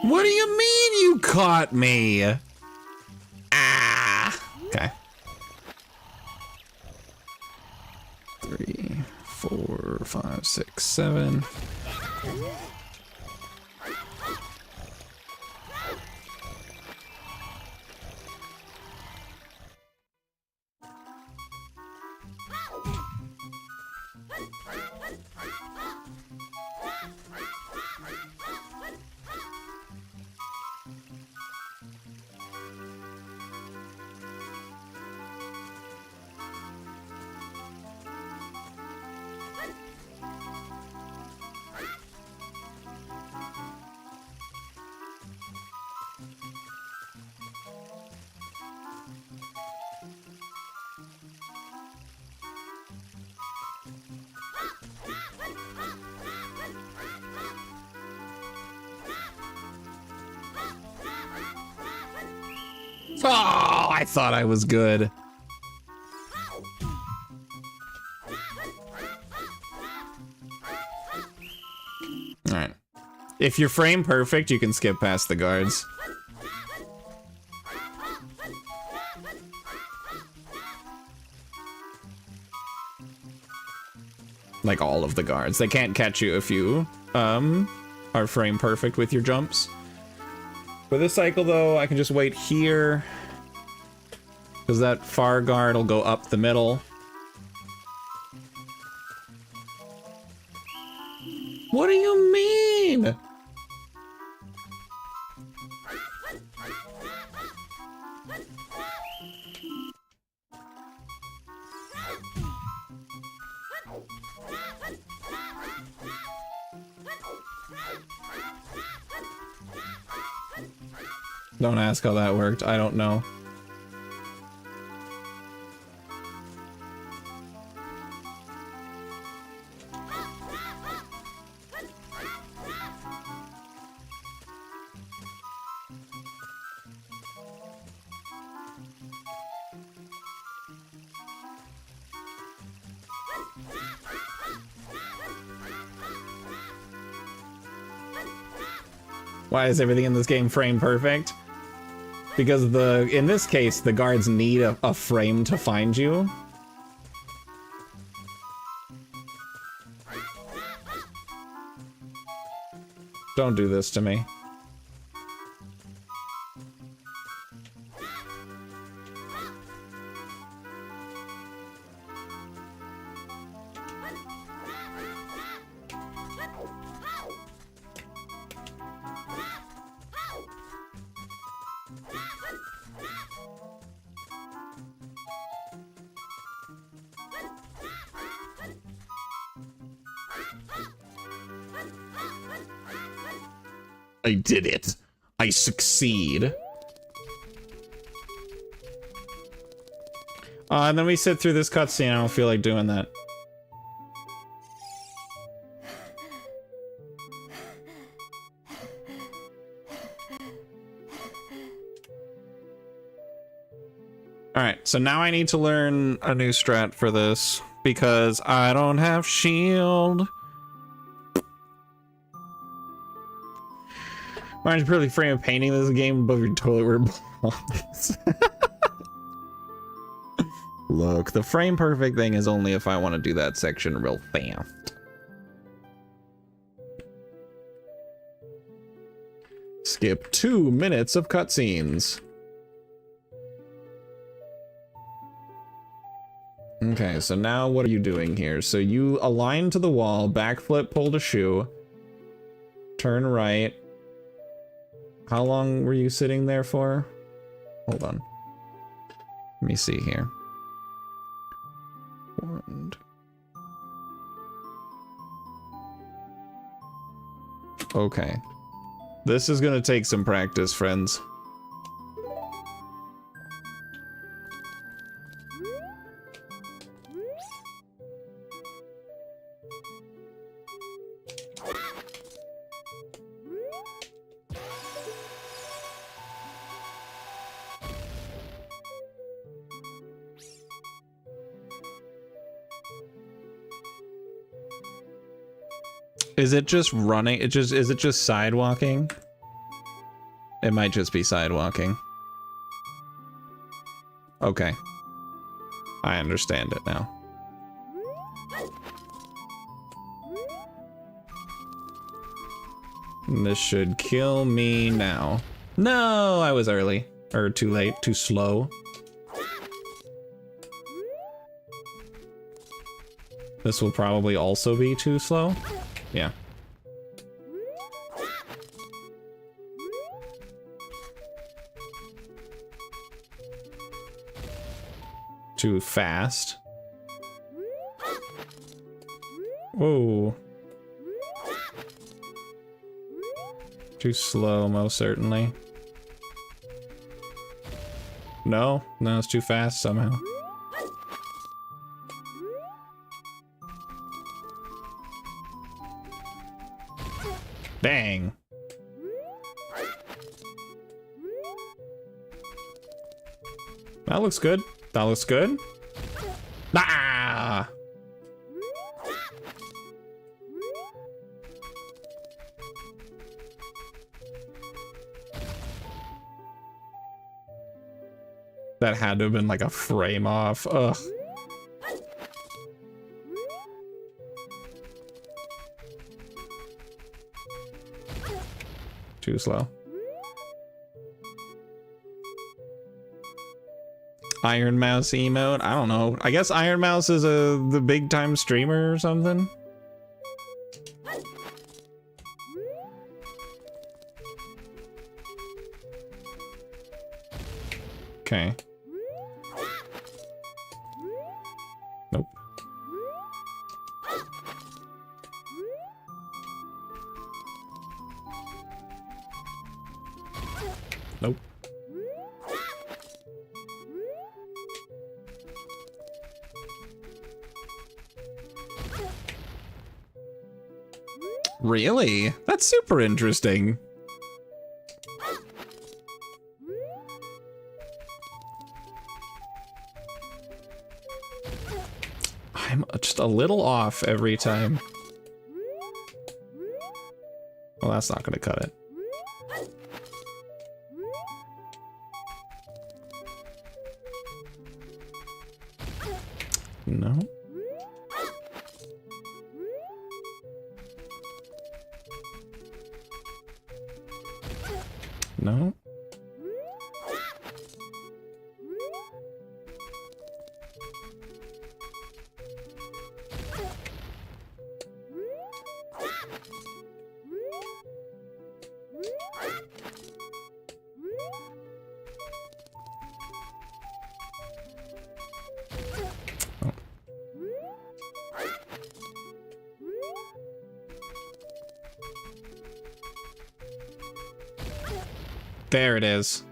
What do you mean you caught me? Ah! Okay. 3, 4, 5, 6, 7. Oh, I thought I was good. All right. If you're frame perfect, you can skip past the guards. Like all of the guards. They can't catch you if you are frame perfect with your jumps. For this cycle, though, I can just wait here. Because that far guard will go up the middle. What do you mean? Don't ask how that worked. I don't know. Why is everything in this game frame perfect? Because in this case, the guards need a frame to find you. Don't do this to me. I did it. I succeed. And then we sit through this cutscene. I don't feel like doing that. Alright, so now I need to learn a new strat for this because I don't have shield. Mine's pretty frame of painting this game above your toilet where Look, the frame perfect thing is only if I want to do that section real fast. Skip 2 minutes of cutscenes. Okay, so now what are you doing here? So you align to the wall, backflip, pull to shoe, turn right. How long were you sitting there for? Hold on. Let me see here. Okay. This is gonna take some practice, friends. Is it just running? Is it just sidewalking? It might just be sidewalking. Okay. I understand it now. This should kill me now. No, I was early. Or too late, too slow. This will probably also be too slow. Yeah. Too fast. Whoa. Too slow, most certainly. No, it's too fast somehow. Dang. That looks good. That looks good. Ah! That had to have been like a frame off. Ugh. Too slow. Iron Mouse emote? I don't know. I guess Iron Mouse is the big time streamer or something. Okay. Nope. Nope. Really? That's super interesting. I'm just a little off every time. Well, that's not gonna cut it. No. No. There it is.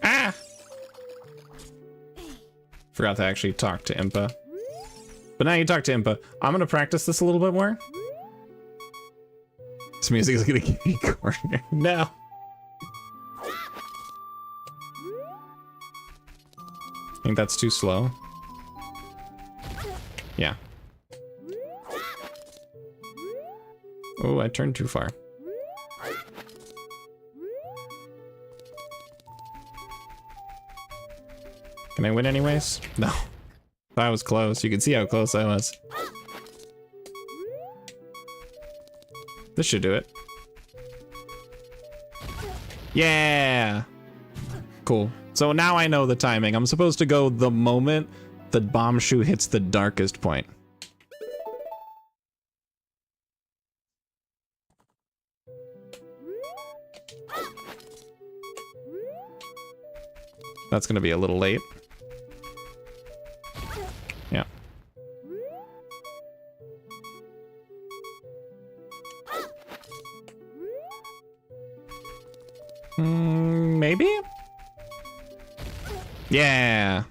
Ah! Forgot to actually talk to Impa. But now you talk to Impa. I'm gonna practice this a little bit more. This music is gonna keep me cornered. No. I think that's too slow. Yeah. Oh, I turned too far. Can I win anyways? No. That was close. You can see how close I was. This should do it. Yeah! Cool. So now I know the timing. I'm supposed to go the moment the bomb shoe hits the darkest point. That's gonna be a little late. Yeah. Maybe? Yeah.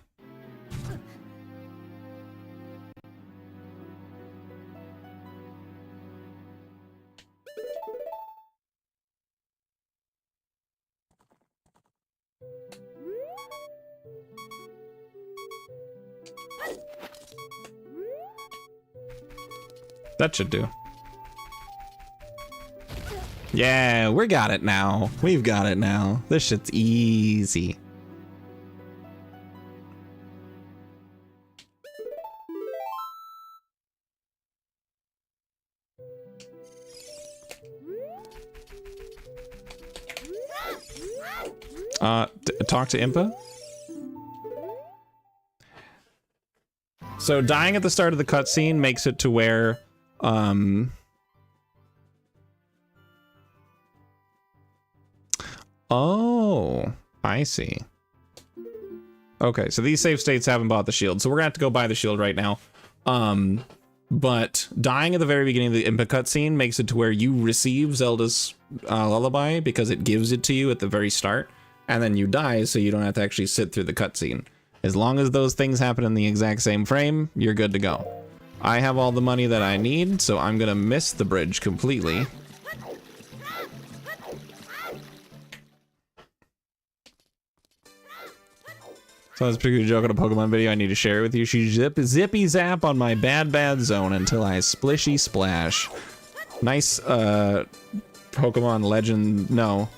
That should do. Yeah, we got it now. We've got it now. This shit's easy. Talk to Impa. So dying at the start of the cutscene makes it to where, oh, I see. Okay, so these save states haven't bought the shield, so we're gonna have to go buy the shield right now. But dying at the very beginning of the Impa cutscene makes it to where you receive Zelda's lullaby because it gives it to you at the very start, and then you die so you don't have to actually sit through the cutscene. As long as those things happen in the exact same frame, you're good to go. I have all the money that I need, so I'm gonna miss the bridge completely. So that's a pretty good joke on a Pokemon video. I need to share it with you. She zippy zap on my bad zone until I splishy splash. Nice Pokemon legend. No.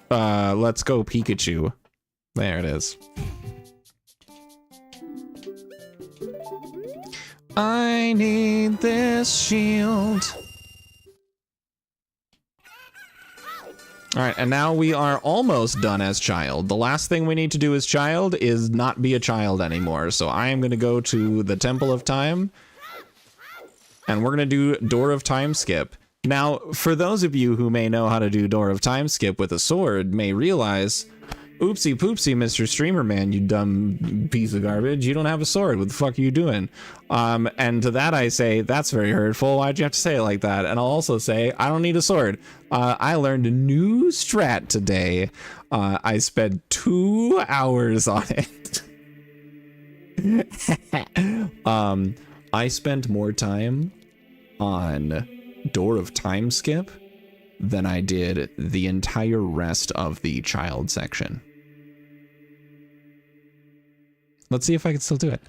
Let's go Pikachu. There it is. I need this shield. All right, and now we are almost done as child. The last thing we need to do as child is not be a child anymore. So I am going to go to the Temple of Time, and we're going to do Door of Time skip. Now, for those of you who may know how to do Door of Time skip with a sword, may realize, oopsie poopsie, Mr. Streamer Man, you dumb piece of garbage. You don't have a sword. What the fuck are you doing? And to that I say, that's very hurtful. Why'd you have to say it like that? And I'll also say, I don't need a sword. I learned a new strat today. I spent 2 hours on it. I spent more time on Door of Time skip than I did the entire rest of the child section. Let's see if I can still do it.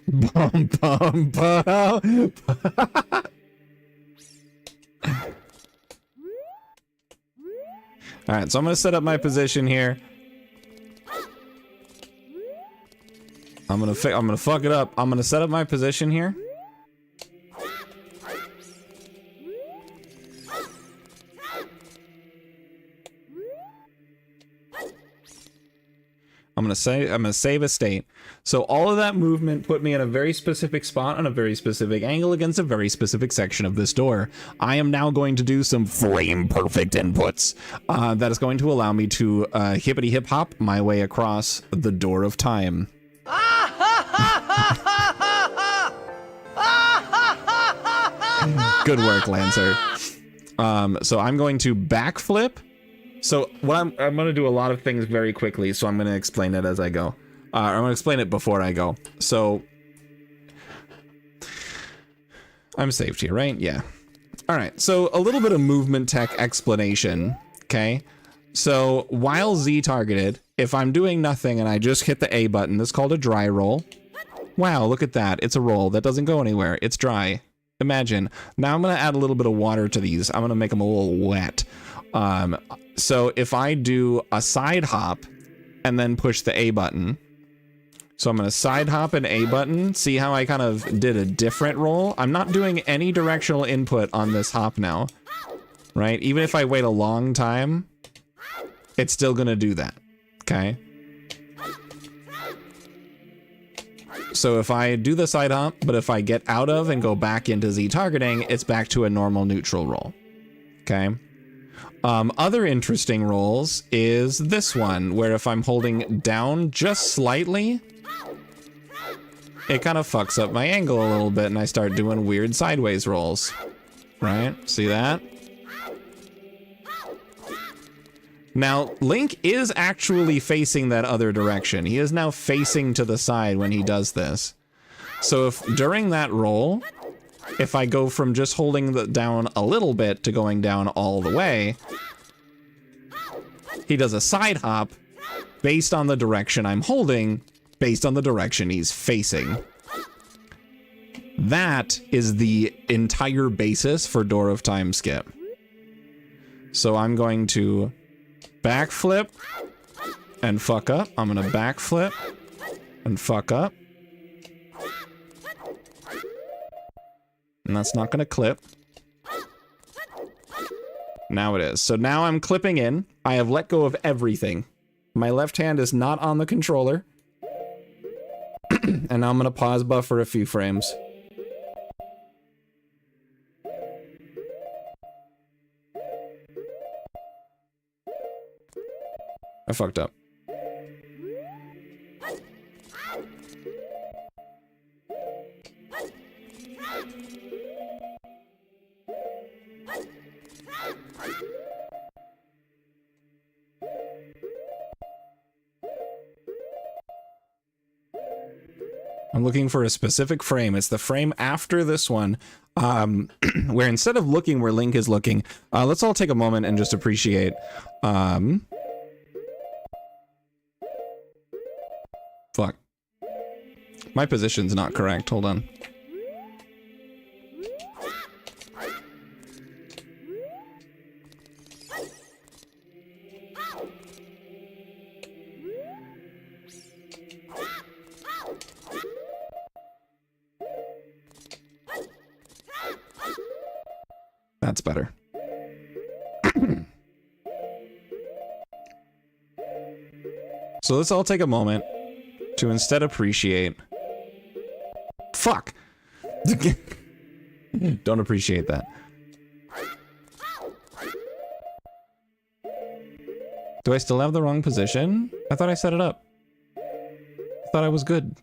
Bum, bum, bum. All right, so I'm gonna set up my position here. I'm gonna fuck it up. I'm gonna set up my position here. I'm gonna save a state. So all of that movement put me in a very specific spot on a very specific angle against a very specific section of this door. I am now going to do some frame perfect inputs that is going to allow me to hippity hip hop my way across the Door of Time. Good work, Lancer. So I'm going to backflip. So what I'm going to do a lot of things very quickly, so I'm going to explain it as I go. I'm going to explain it before I go. So I'm saved here, right? Yeah. All right. So a little bit of movement tech explanation. Okay. So while Z targeted, if I'm doing nothing and I just hit the A button, that's called a dry roll. Wow, look at that. It's a roll that doesn't go anywhere. It's dry. Imagine. Now I'm going to add a little bit of water to these. I'm going to make them a little wet. So if I do a side hop and then push the A button. So I'm going to side hop an A button. See how I kind of did a different roll? I'm not doing any directional input on this hop now. Right? Even if I wait a long time, it's still going to do that. Okay? So if I do the side hop, but if I get out of and go back into Z targeting, it's back to a normal neutral roll. Okay? Other interesting rolls is this one, where if I'm holding down just slightly, it kind of fucks up my angle a little bit and I start doing weird sideways rolls. Right? See that? Now, Link is actually facing that other direction. He is now facing to the side when he does this. So if during that roll, if I go from just holding the down a little bit to going down all the way, he does a side hop, based on the direction I'm holding, based on the direction he's facing. That is the entire basis for Door of Time skip. So I'm going to backflip and fuck up. I'm gonna backflip and fuck up. And that's not gonna clip. Now it is. So now I'm clipping in. I have let go of everything. My left hand is not on the controller. And now I'm gonna pause buffer a few frames. I fucked up. I'm looking for a specific frame. It's the frame after this one, where instead of looking where Link is looking, let's all take a moment and just appreciate. Fuck. My position's not correct. Hold on. That's better. So let's all take a moment to instead appreciate. Fuck! Don't appreciate that. Do I still have the wrong position? I thought I set it up. I thought I was good.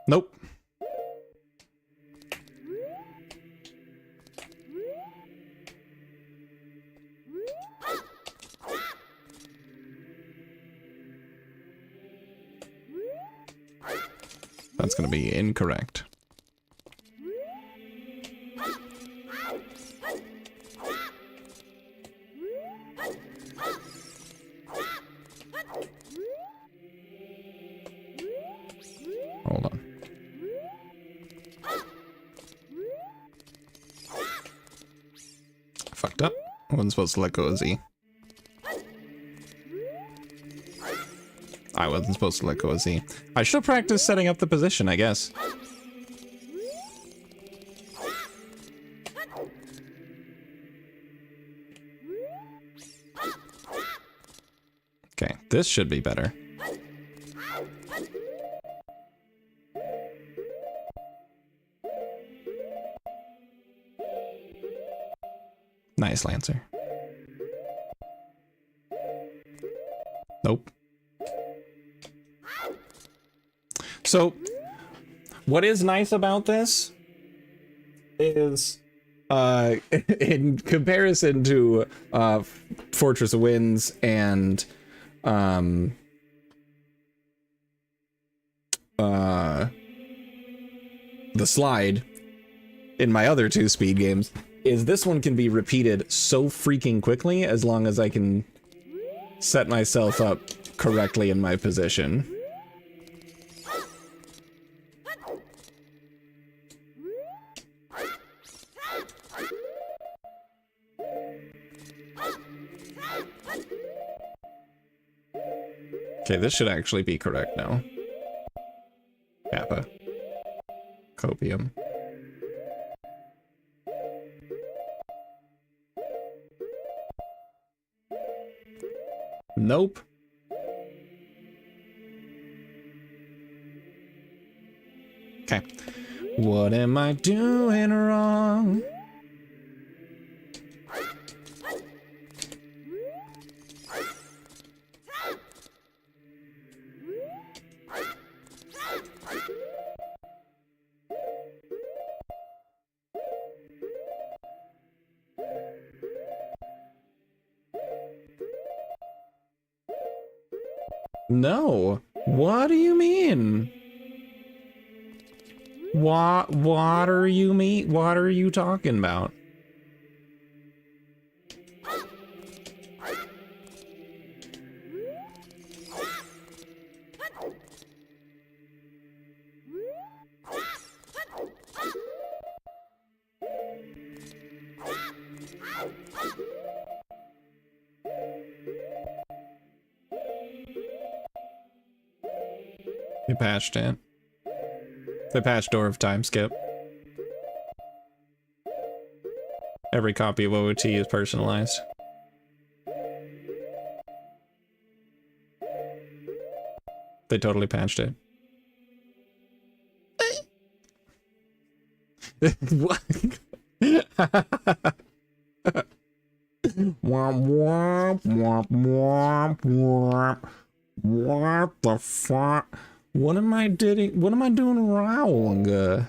Nope. That's gonna be incorrect. Hold on. Fucked up. I wasn't supposed to let go of Z. I wasn't supposed to let go of Z. I should practice setting up the position, I guess. Okay, this should be better. Nice, Lancer. Nope. So, what is nice about this is, in comparison to Fortress of Winds and the slide in my other two speed games, is this one can be repeated so freaking quickly as long as I can set myself up correctly in my position. Okay, this should actually be correct now. Kappa. Copium. Nope. Okay. What am I doing wrong? No. What do you mean? What are you talking about? They patched it. They patched Door of Time Skip. Every copy of OOT is personalized. They totally patched it. What? What the fuck? What am I doing? What am I doing wrong?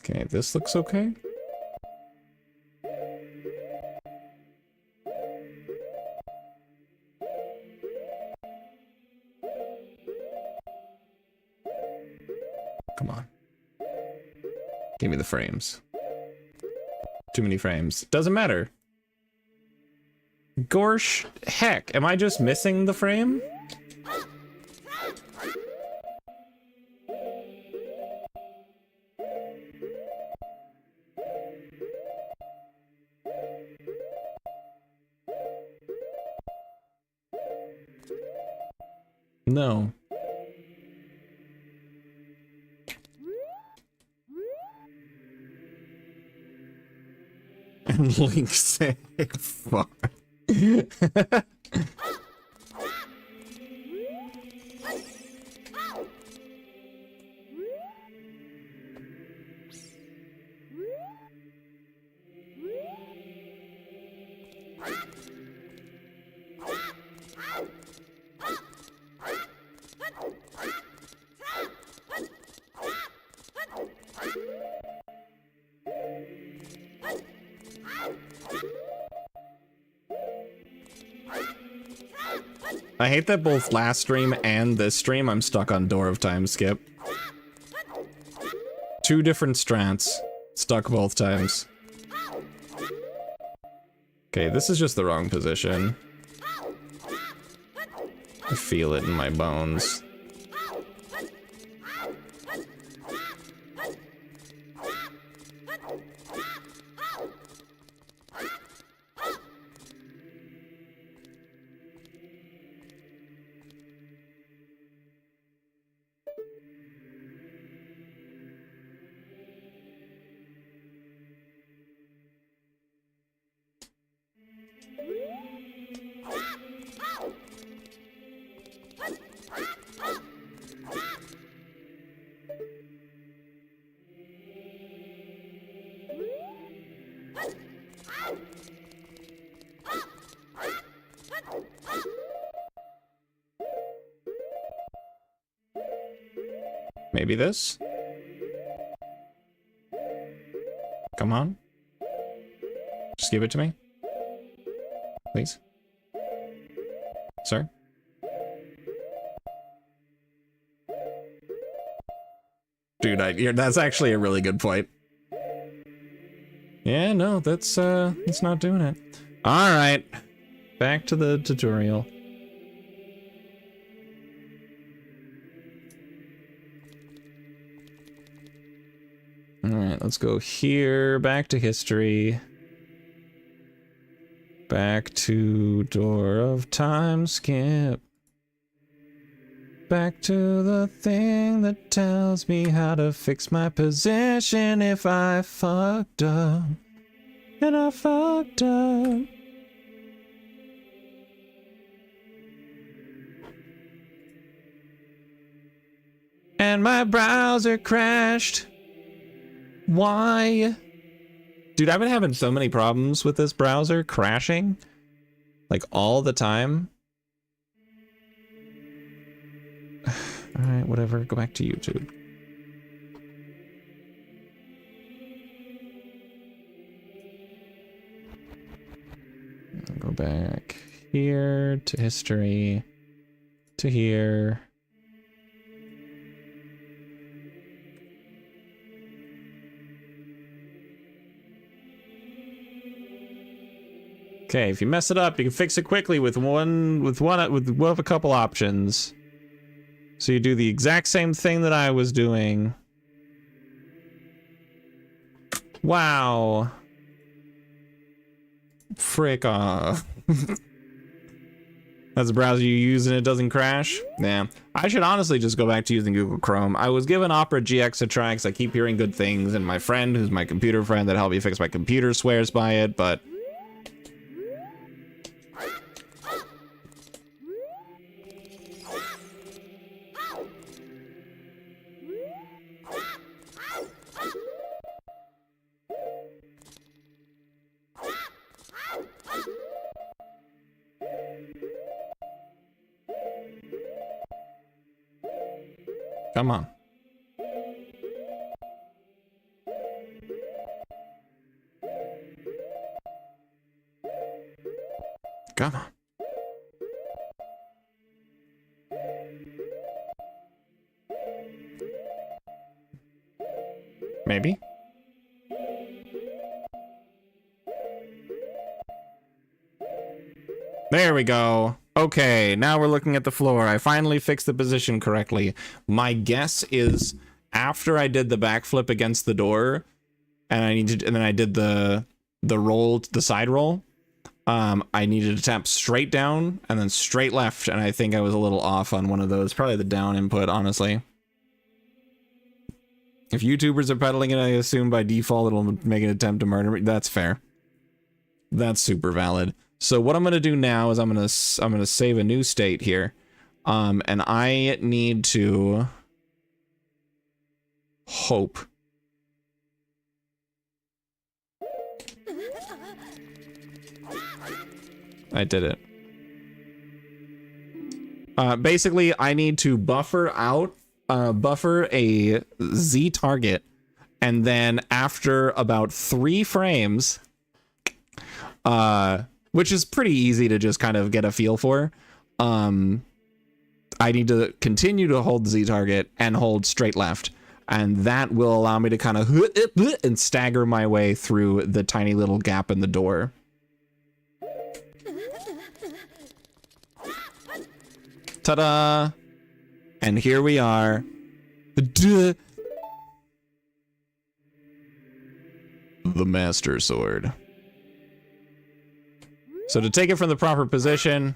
Okay, this looks okay. Come on. Give me the frames. Too many frames. Doesn't matter. Gorsh, heck, am I just missing the frame? No. And Link saying, fuck. I hate that both last stream and this stream I'm stuck on Door of Time Skip. Two different strats, stuck both times. Okay, this is just the wrong position. I feel it in my bones. Maybe this? Come on. Just give it to me. Please. Sir? Dude, that's actually a really good point. Yeah, no, that's not doing it. Alright. Back to the tutorial. Alright, let's go here, back to history. Back to Door of Time Skip. Back to the thing that tells me how to fix my position if I fucked up. And I fucked up. And my browser crashed. Why? Dude, I've been having so many problems with this browser crashing, like all the time. All right, whatever, go back to YouTube. Go back here to history, to here. Okay, if you mess it up, you can fix it quickly with one of a couple options. So you do the exact same thing that I was doing. Wow. Frick off. That's a browser you use and it doesn't crash? Nah. I should honestly just go back to using Google Chrome. I was given Opera GX a try because I keep hearing good things, and my friend, who's my computer friend that helped me fix my computer, swears by it, but... Come on. Come on. Maybe. There we go. Okay, now we're looking at the floor. I finally fixed the position correctly. My guess is after I did the backflip against the door, and then I did the roll, the side roll. I needed to tap straight down and then straight left, and I think I was a little off on one of those. Probably the down input, honestly. If YouTubers are peddling it, I assume by default it'll make an attempt to murder me. That's fair. That's super valid. So what I'm gonna do now is I'm gonna save a new state here, and I need to hope. I did it. Basically, I need to buffer a Z target, and then after about 3 frames, which is pretty easy to just kind of get a feel for, I need to continue to hold the Z target and hold straight left, and that will allow me to kind of and stagger my way through the tiny little gap in the door. Ta-da! And here we are. The Master Sword. So to take it from the proper position,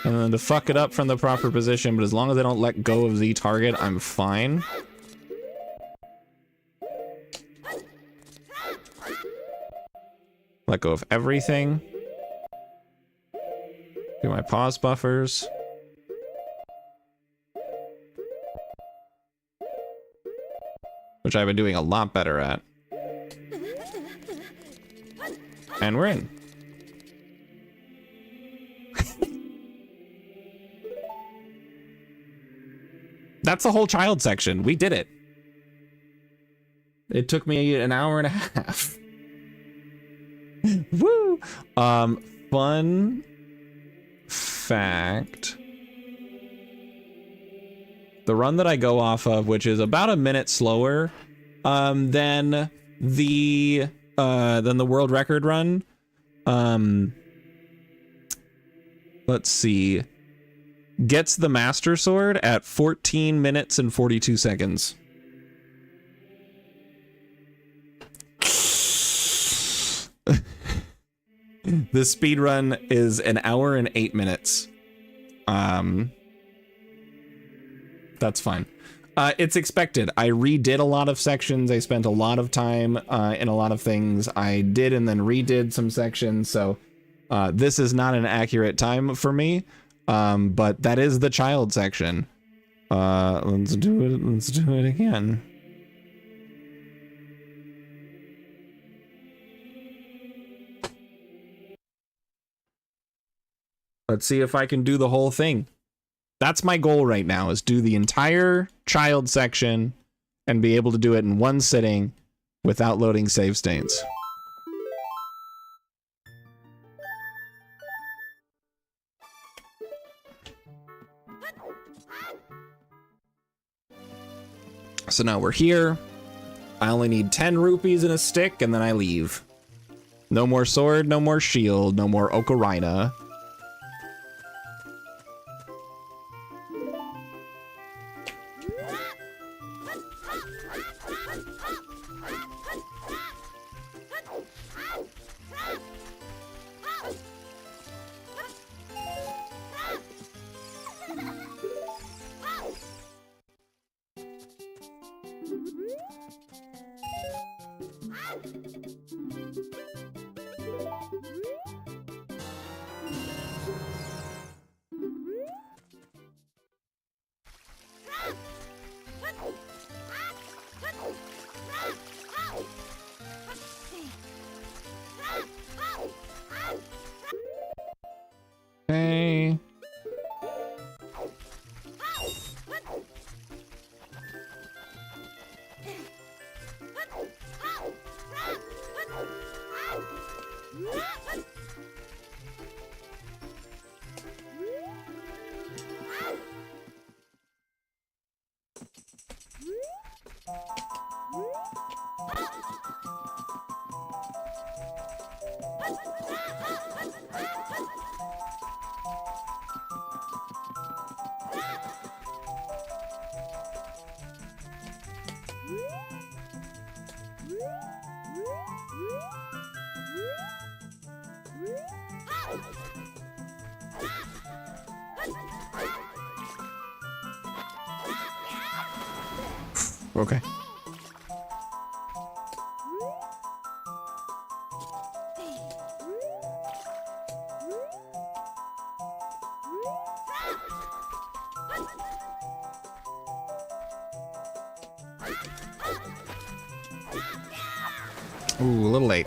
and then to fuck it up from the proper position, but as long as I don't let go of Z target, I'm fine. Let go of everything. Do my pause buffers. Which I've been doing a lot better at. And we're in. That's the whole child section. We did it. It took me an hour and a half. Woo! Fun fact. The run that I go off of, which is about a minute slower than the world record run. Let's see. Gets the Master Sword at 14 minutes and 42 seconds. The speed run is an hour and 8 minutes. That's fine. It's expected. I redid a lot of sections. I spent a lot of time in a lot of things. I did and then redid some sections. So this is not an accurate time for me. But that is the child section. Let's do it. Let's do it again. Let's see if I can do the whole thing. That's my goal right now, is do the entire child section and be able to do it in one sitting without loading save states. So now we're here. I only need 10 rupees and a stick, and then I leave. No more sword, no more shield, no more ocarina. Okay. Okay. Ooh, a little late.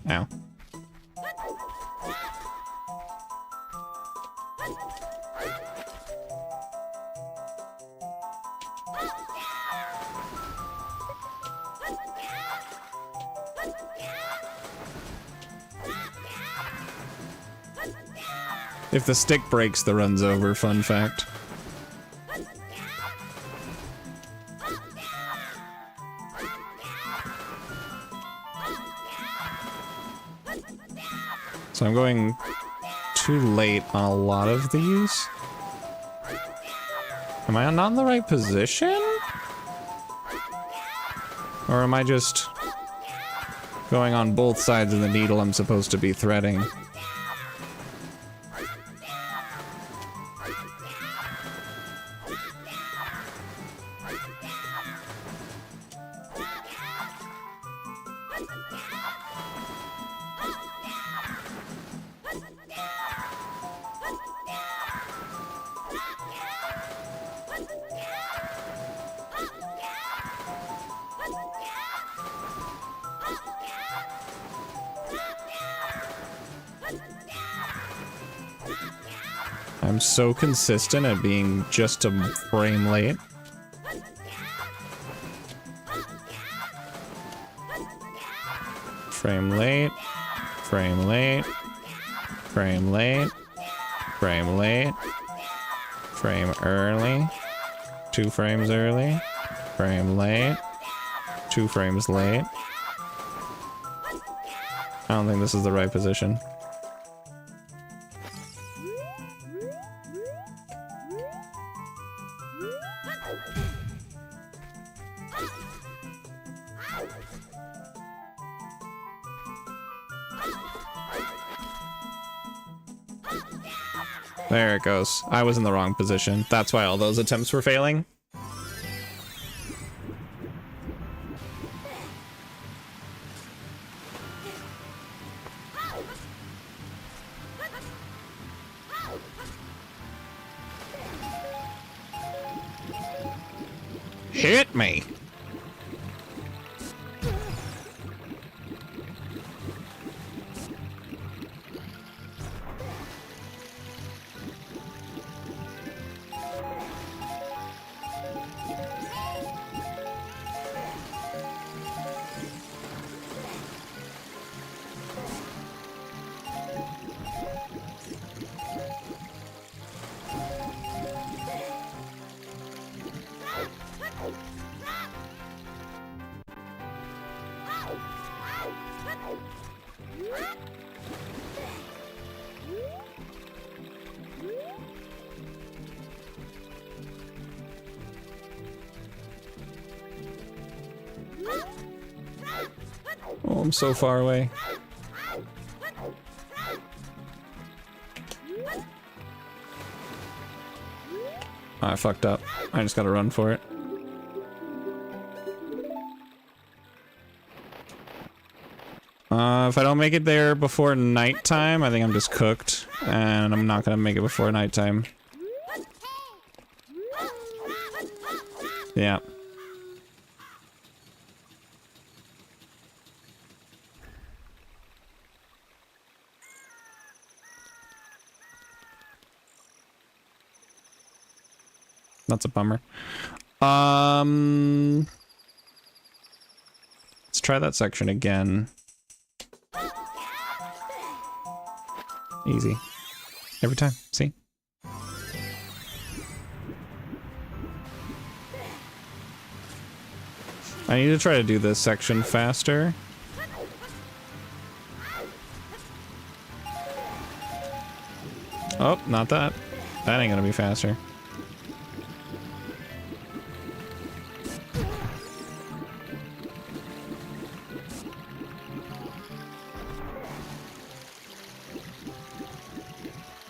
Ow. If the stick breaks, the run's over, fun fact. So I'm going too late on a lot of these. Am I not in the right position? Or am I just going on both sides of the needle I'm supposed to be threading? I'm so consistent at being just a frame late. Frame late, frame late, frame late, frame late, frame early, 2 frames early, frame late, 2 frames late. I don't think this is the right position. There it goes. I was in the wrong position. That's why all those attempts were failing. Hit me. Oh, I'm so far away. Oh, I fucked up. I just gotta run for it. If I don't make it there before nighttime, I think I'm just cooked. And I'm not gonna make it before nighttime. Yeah. That's a bummer. Let's try that section again. Easy. Every time, see? I need to try to do this section faster. Oh, not that. That ain't gonna be faster.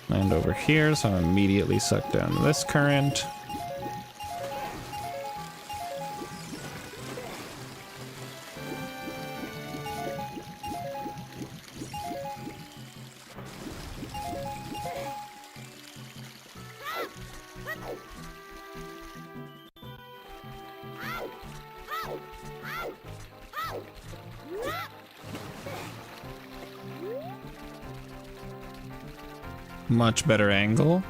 Land over here, so I'm immediately sucked down this current. Much better angle.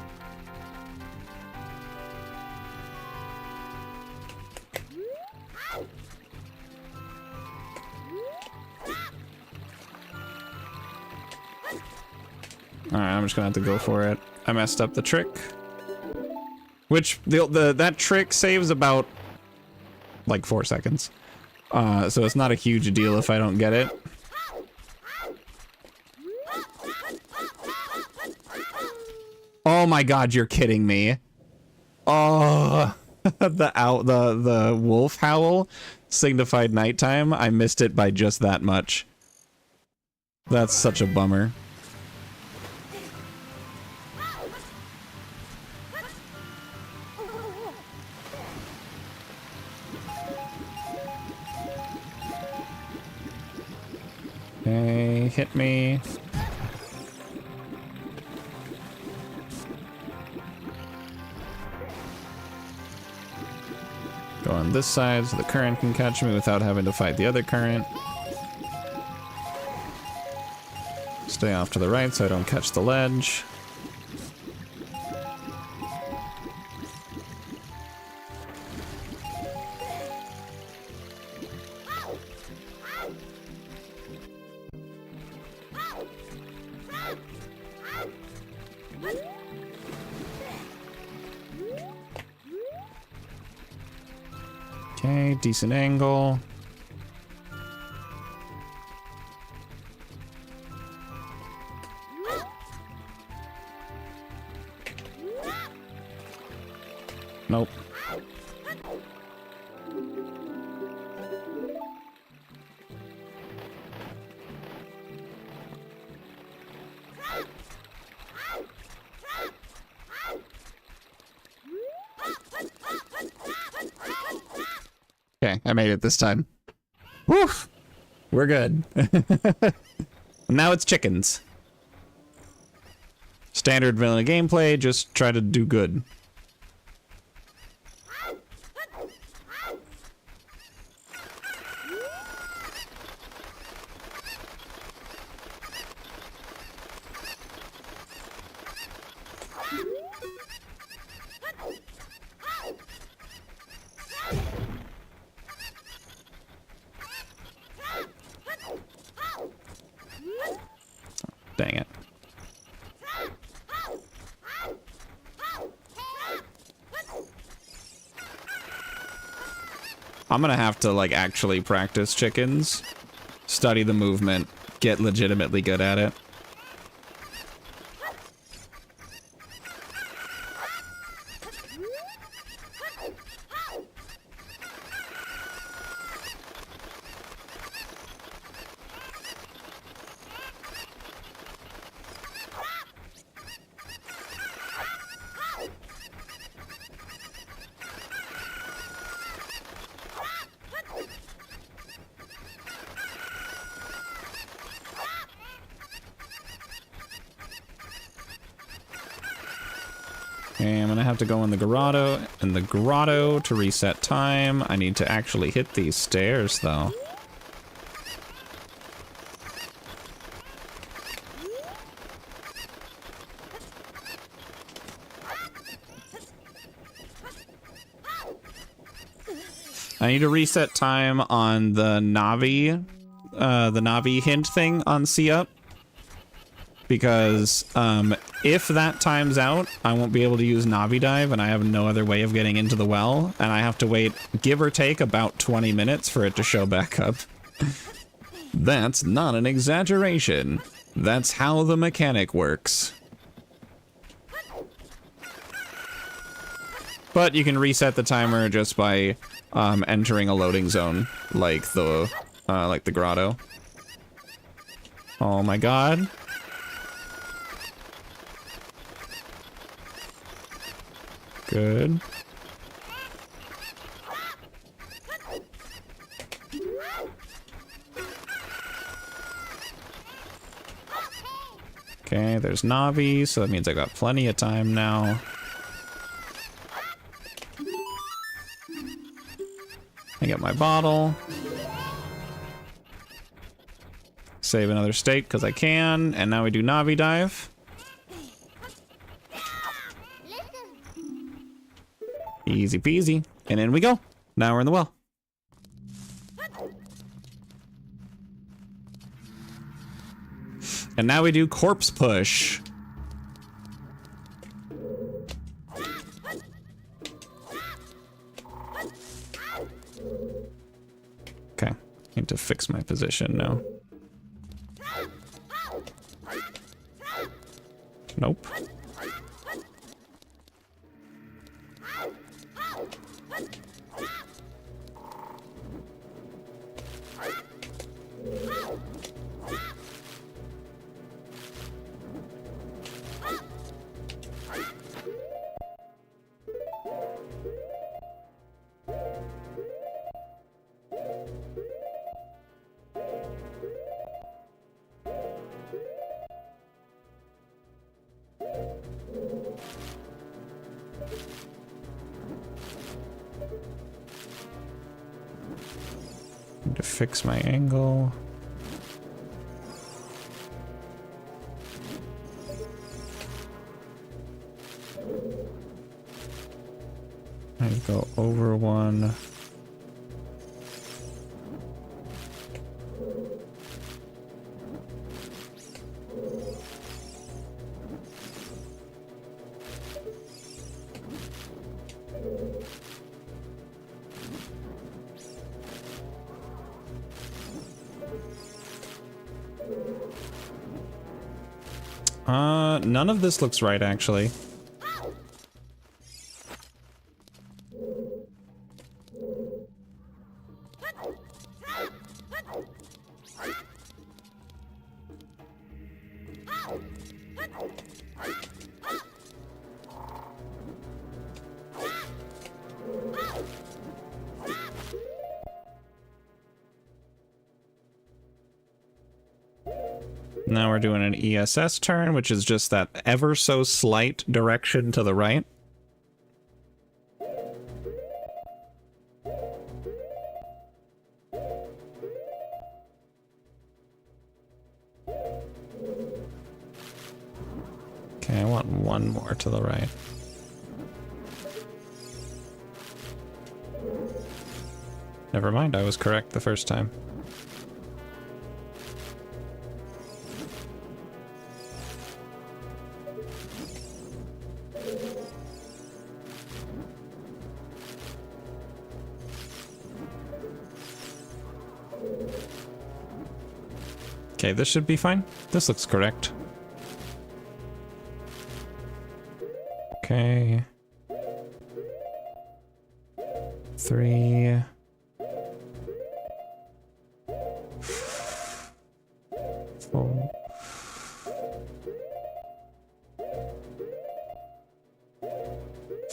Alright, I'm just gonna have to go for it. I messed up the trick. Which, that trick saves about, like, 4 seconds. So it's not a huge deal if I don't get it. Oh my god, you're kidding me. Oh, the wolf howl signified nighttime. I missed it by just that much. That's such a bummer. Okay, hit me. Go on this side so the current can catch me without having to fight the other current. Stay off to the right so I don't catch the ledge. Okay, decent angle. Nope. Okay, I made it this time. Woof! We're good. Now it's chickens. Standard vanilla gameplay, just try to do good. I'm gonna have to, like, actually practice chickens, study the movement, get legitimately good at it. Okay, I'm gonna have to go in the grotto to reset time. I need to actually hit these stairs, though. I need to reset time on the Navi hint thing on C up. Because if that times out, I won't be able to use Navi dive, and I have no other way of getting into the well, and I have to wait, give or take, about 20 minutes for it to show back up. That's not an exaggeration. That's how the mechanic works. But you can reset the timer just by entering a loading zone, like the grotto. Oh my god. Good. Okay, there's Navi, so that means I got plenty of time now. I get my bottle. Save another state because I can, and now we do Navi dive. Easy peasy. And in we go. Now we're in the well. And now we do corpse push. Okay. Need to fix my position now. Nope. Need to fix my angle. I go over one. None of this looks right, actually. Now we're doing an ESS turn, which is just that ever so slight direction to the right. Okay, I want one more to the right. Never mind, I was correct the first time. Okay, this should be fine. This looks correct. Okay. 3. 4.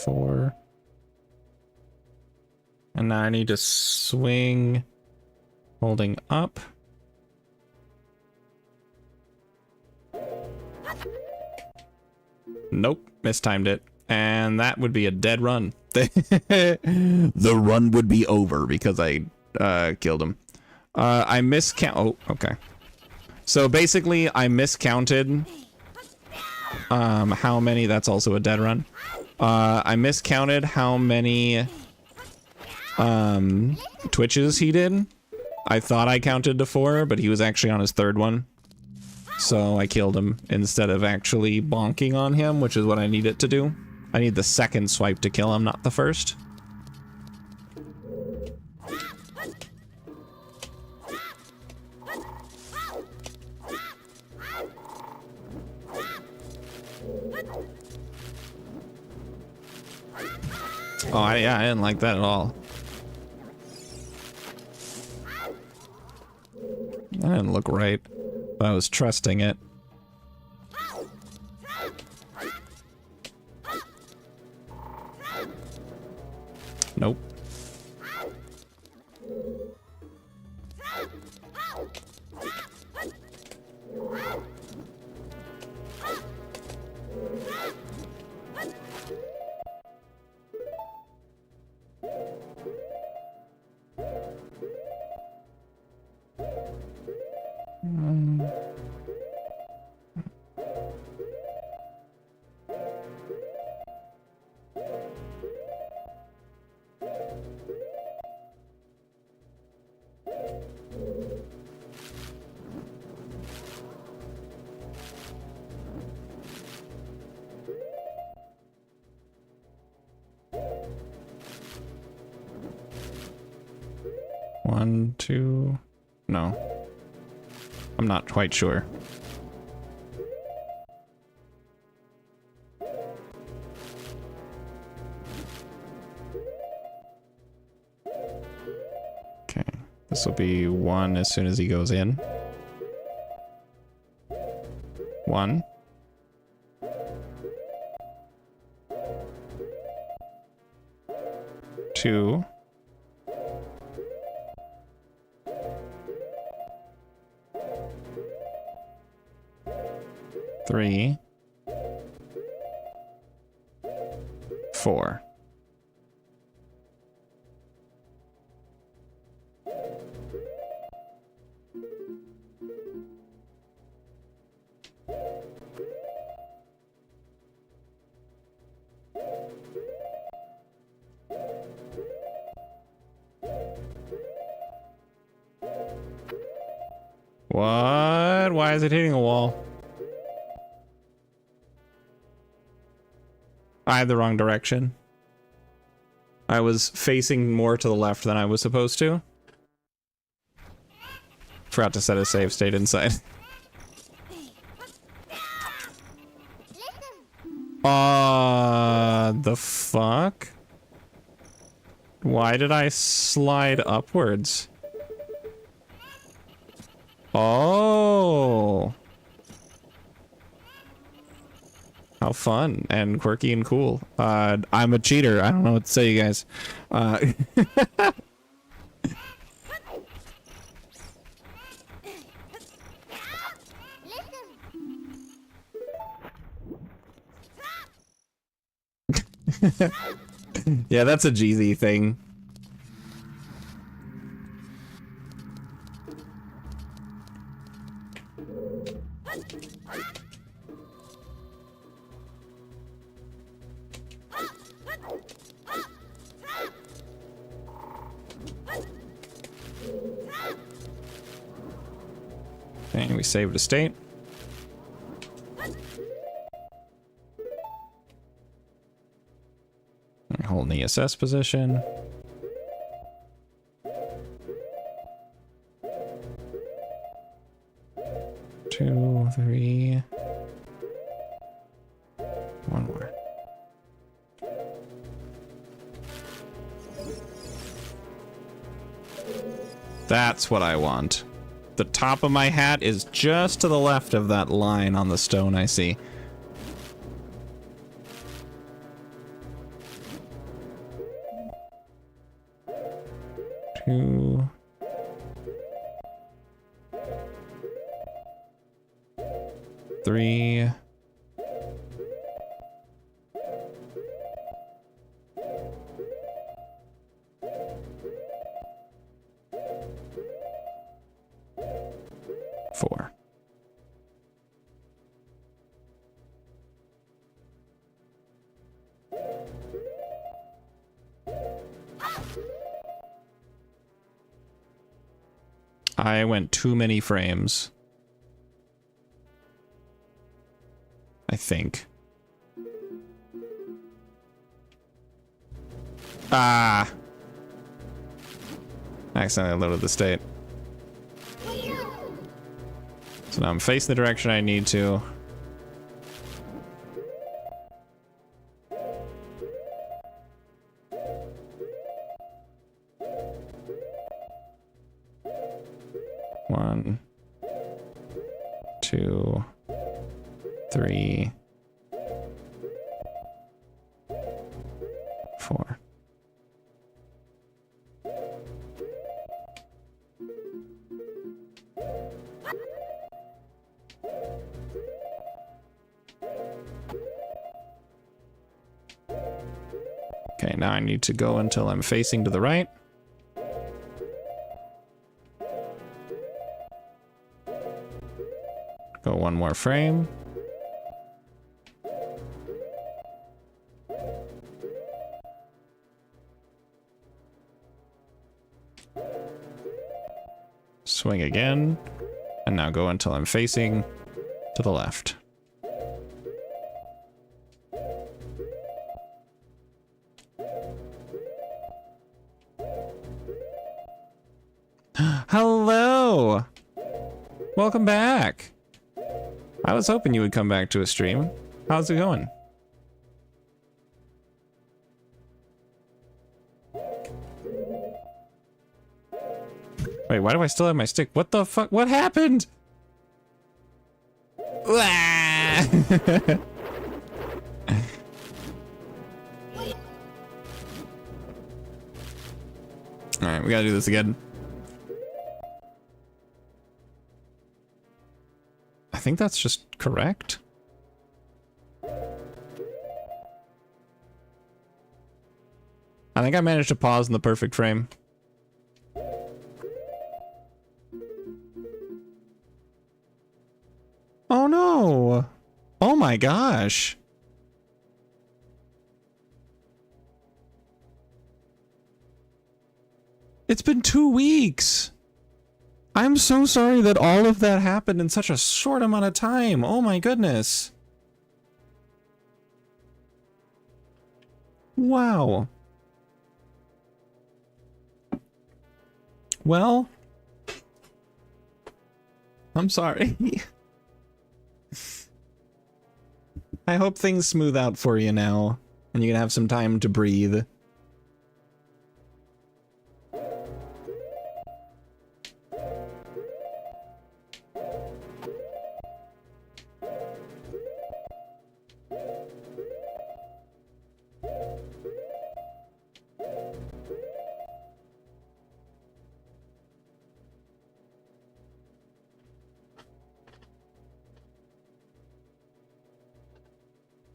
4. And now I need to swing holding up. Nope, mistimed it. And that would be a dead run. The run would be over because I killed him. I miscount. Oh, okay. So basically, I miscounted how many. That's also a dead run. I miscounted how many twitches he did. I thought I counted to 4, but he was actually on his 3rd one. So I killed him instead of actually bonking on him, which is what I need it to do. I need the 2nd swipe to kill him, not the 1st. Oh, yeah, I didn't like that at all. That didn't look right. But I was trusting it. Nope. One, 2, no. I'm not quite sure. Okay, this will be 1 as soon as he goes in. 1. 2. 3. 4. What? Why is it hitting a wall? I had the wrong direction. I was facing more to the left than I was supposed to. Forgot to set a save state inside. The fuck? Why did I slide upwards? Oh. How fun and quirky and cool. I'm a cheater. I don't know what to say, you guys. Yeah, that's a GZ thing. Okay, we saved a state. Hold in the SS position. 2, 3. One more. That's what I want. The top of my hat is just to the left of that line on the stone I see. Two. 3. 4. I went too many frames. I think. Ah! Accidentally loaded the state. So now I'm facing the direction I need to. One, 2, 3, 4. Okay, now I need to go until I'm facing to the right. Go one more frame. Swing again. And now go until I'm facing to the left. Hello! Welcome back! I was hoping you would come back to a stream. How's it going? Wait, why do I still have my stick? What the fuck? What happened? Alright, we gotta do this again. I think that's just correct. I think I managed to pause in the perfect frame. Oh no! Oh my gosh! It's been 2 weeks! I'm so sorry that all of that happened in such a short amount of time. Oh my goodness. Wow. Well, I'm sorry. I hope things smooth out for you now, and you can have some time to breathe.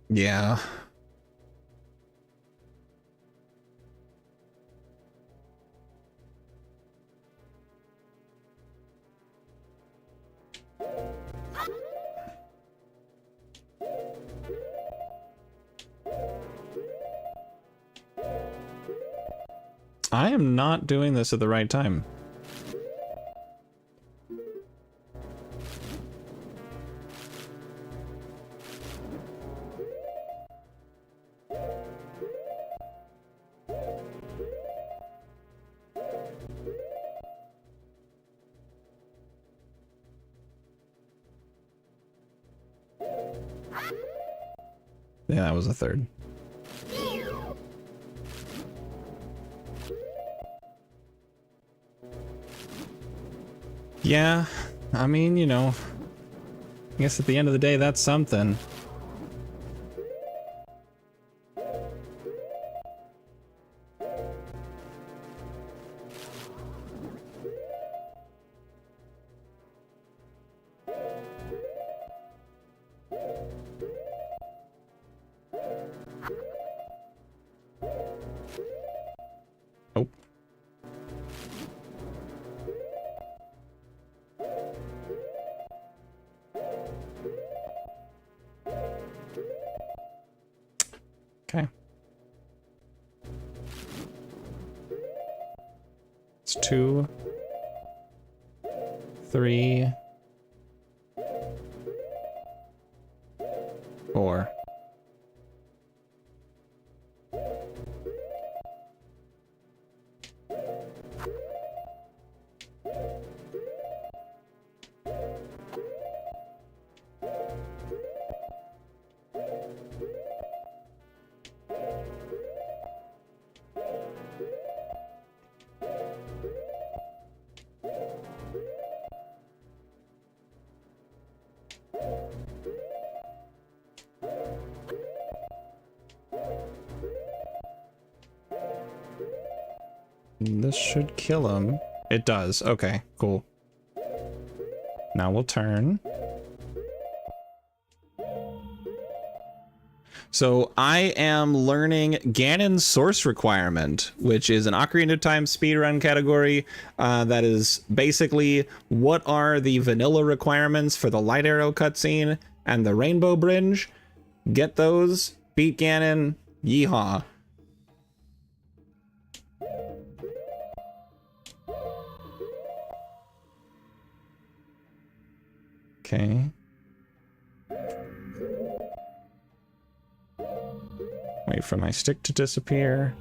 Yeah. I am not doing this at the right time. Yeah, that was a third. Yeah, I mean, you know, I guess at the end of the day, that's something. Oh. Okay. It's 2, 3, 4. This should kill him. It does. Okay, cool. Now we'll turn. So I am learning Ganon's source requirement, which is an Ocarina of Time speedrun category that is basically what are the vanilla requirements for the Light Arrow cutscene and the Rainbow Bridge. Get those, beat Ganon, yeehaw. Okay. Wait for my stick to disappear.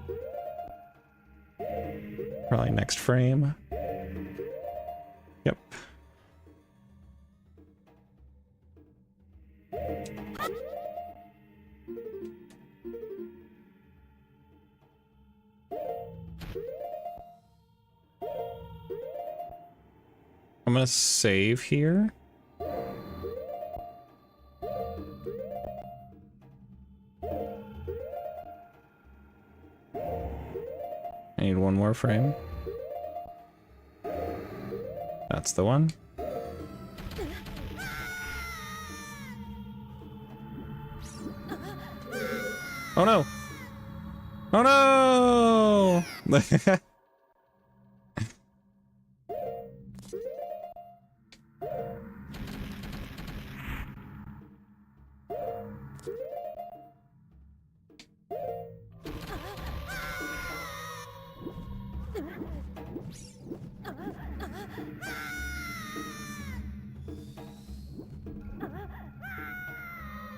Probably next frame. Yep. I'm gonna save here. I need one more frame. That's the one. Oh no! Oh no!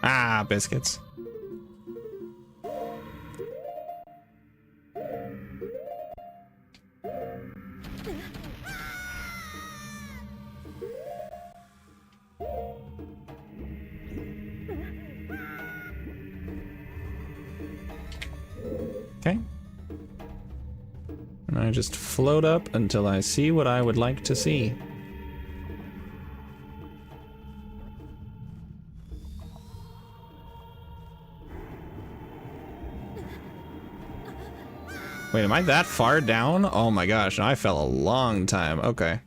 Ah, biscuits. Okay. And I just float up until I see what I would like to see. Wait, am I that far down? Oh my gosh, I fell a long time. Okay.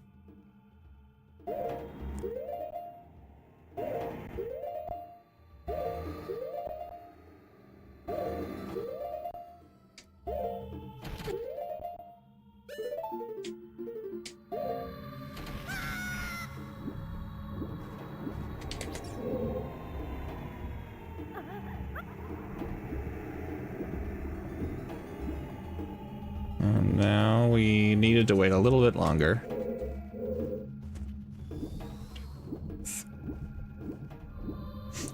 And now we needed to wait a little bit longer.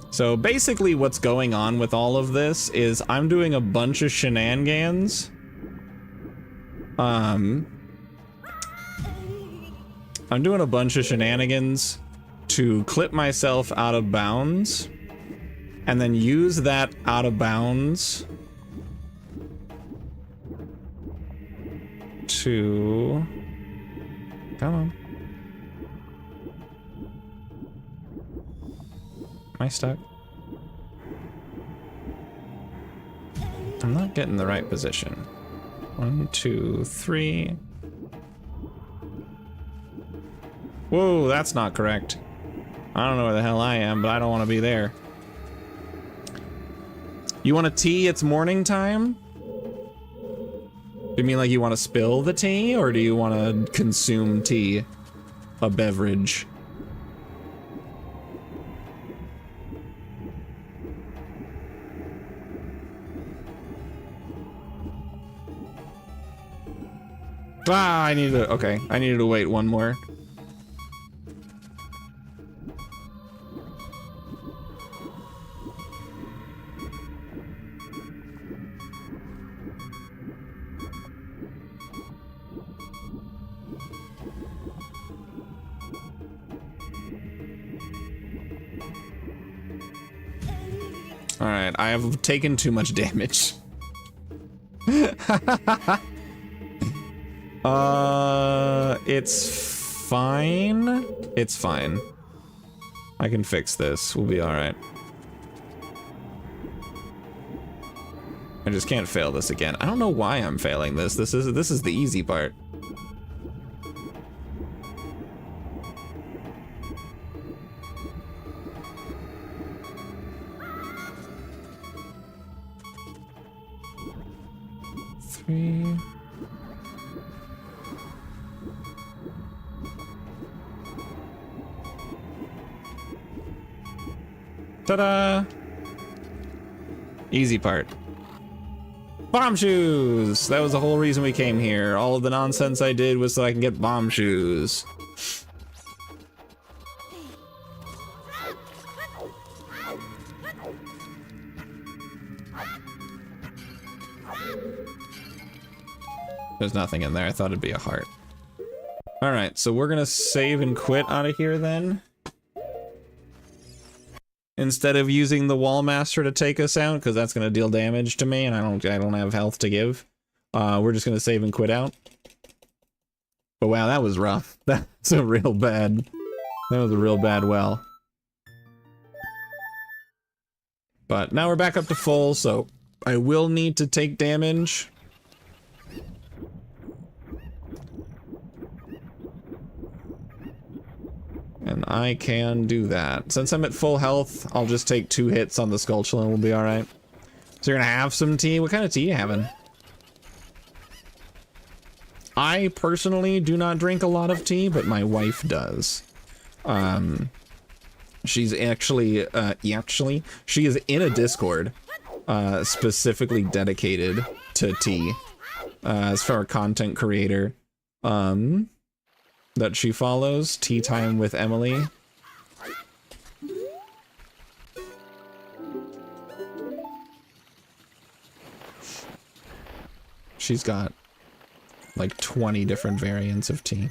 So basically what's going on with all of this is I'm doing a bunch of shenanigans. I'm doing a bunch of shenanigans to clip myself out of bounds and then use that out of bounds to... Come on. Am I stuck? I'm not getting the right position. 1, 2, 3. Whoa, that's not correct. I don't know where the hell I am, but I don't want to be there. You want a tea? It's morning time? Do you mean like you want to spill the tea, or do you want to consume tea? A beverage. Ah, I needed to, okay. I needed to wait one more. All right, I have taken too much damage. It's fine. It's fine. I can fix this. We'll be all right. I just can't fail this again. I don't know why I'm failing this. This is the easy part. Three. Ta-da! Easy part. Bomb shoes! That was the whole reason we came here. All of the nonsense I did was so I can get bomb shoes. There's nothing in there. I thought it'd be a heart. Alright, so we're gonna save and quit out of here then. Instead of using the wall master to take us out, because that's gonna deal damage to me and I don't have health to give. We're just gonna save and quit out. But wow, that was rough. That's a real bad. That was a real bad well. But now we're back up to full, so I will need to take damage. And I can do that. Since I'm at full health, I'll just take 2 hits on the Skulltula and we'll be alright. So you're gonna have some tea? What kind of tea are you having? I personally do not drink a lot of tea, but my wife does. She's actually, she is in a Discord, specifically dedicated to tea, as for a content creator, that she follows, Tea Time with Emily. She's got like 20 different variants of tea.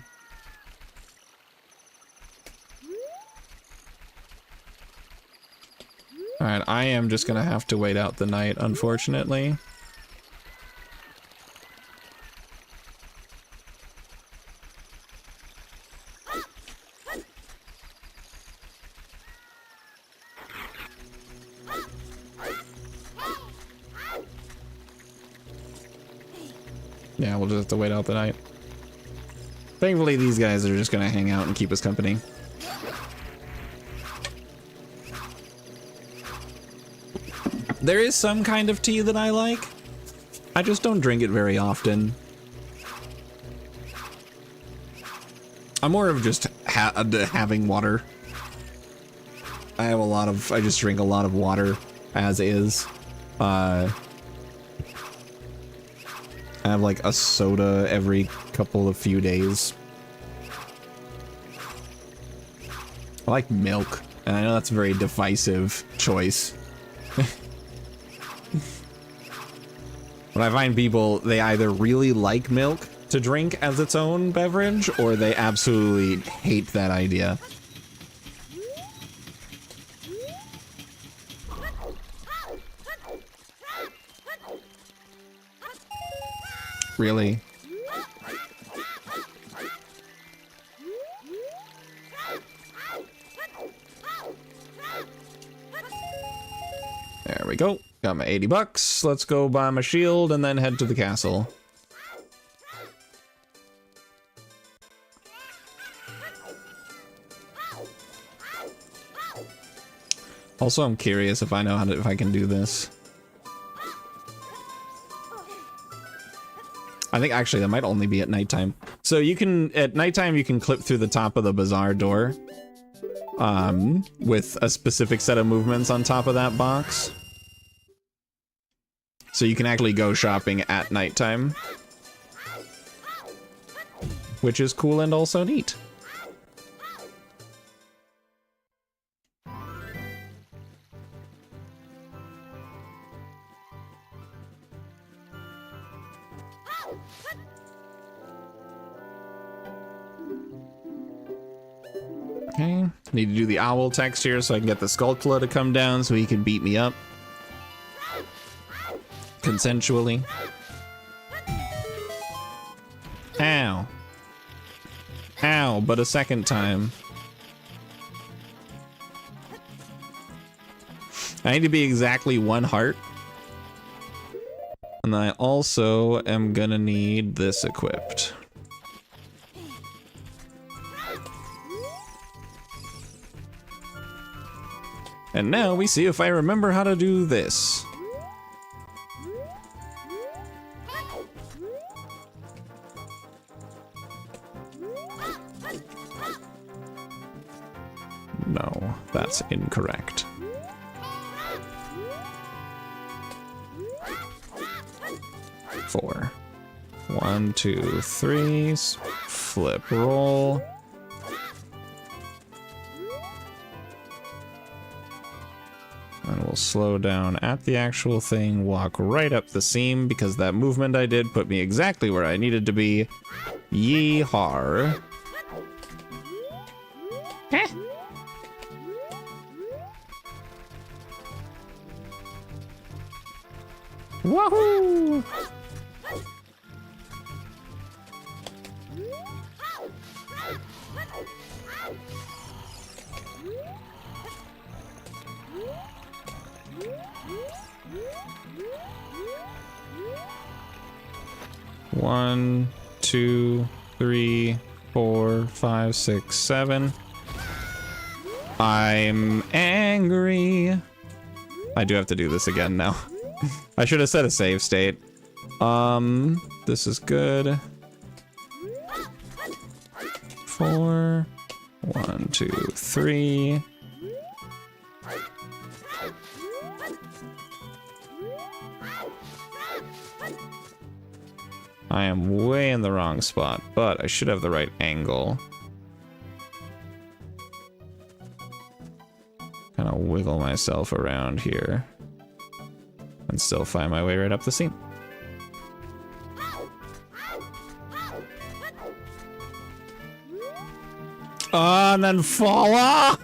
Alright, I am just gonna have to wait out the night, unfortunately. Yeah, we'll just have to wait out the night. Thankfully, these guys are just gonna hang out and keep us company. There is some kind of tea that I like. I just don't drink it very often. I'm more of just having water. I just drink a lot of water as is. I have like a soda every couple of few days. I like milk, and I know that's a very divisive choice. But I find people, they either really like milk to drink as its own beverage, or they absolutely hate that idea. Really? There we go. Got my 80 bucks. Let's go buy my shield and then head to the castle. Also, I'm curious if I know how to, if I can do this. I think actually that might only be at nighttime. So you can, at nighttime, you can clip through the top of the bazaar door. With a specific set of movements on top of that box. So you can actually go shopping at nighttime. Which is cool and also neat. Okay, need to do the owl text here so I can get the Skulltula to come down so he can beat me up. Consensually. Ow. Ow, but a second time. I need to be exactly 1 heart. And I also am gonna need this equipped. And now we see if I remember how to do this. No, that's incorrect. Four. 1, 2, 3. Flip, roll. And we'll slow down at the actual thing, walk right up the seam, because that movement I did put me exactly where I needed to be. Yee-har. Eh. Woohoo! One, 2, 3, 4, 5, 6, 7. I'm angry. I do have to do this again now. I should have set a save state. This is good. 4, 1, 2, 3. I am way in the wrong spot, but I should have the right angle. Kind of wiggle myself around here. And still find my way right up the seam. And then fall off!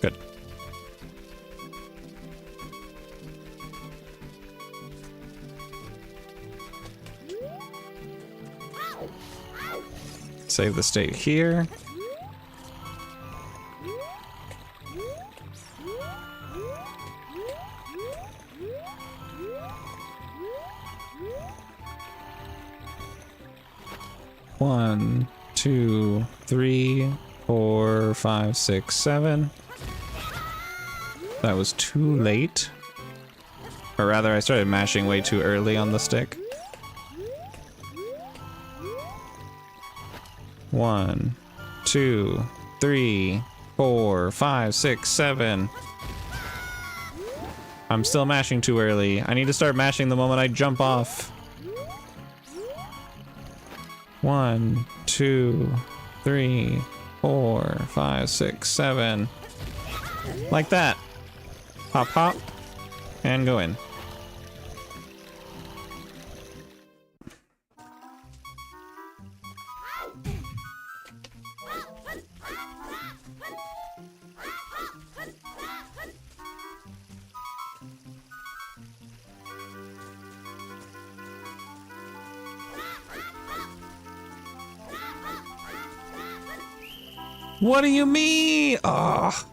Good. Save the state here. One, 2, 3, 4, 5, 6, 7. That was too late. Or rather, I started mashing way too early on the stick. 1, 2, 3, 4, 5, 6, 7. I'm still mashing too early. I need to start mashing the moment I jump off. 1, 2, 3, 4, 5, 6, 7. Like that. Hop, hop, and go in. What do you mean? Oh.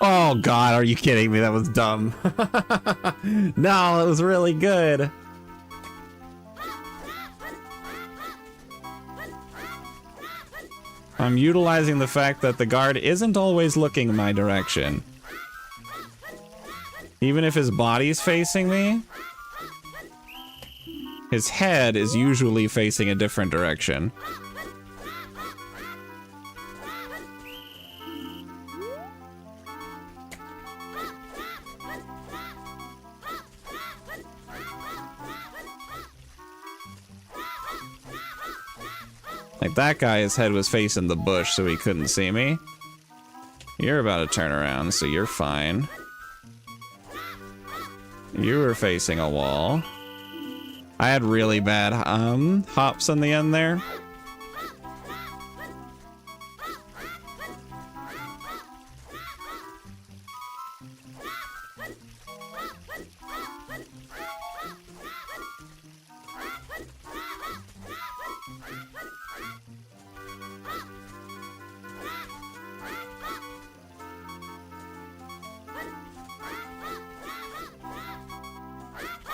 Oh god, are you kidding me? That was dumb. No, it was really good. I'm utilizing the fact that the guard isn't always looking my direction. Even if his body's facing me, his head is usually facing a different direction. Like that guy, his head was facing the bush so he couldn't see me. You're about to turn around, so you're fine. You were facing a wall. I had really bad hops on the end there.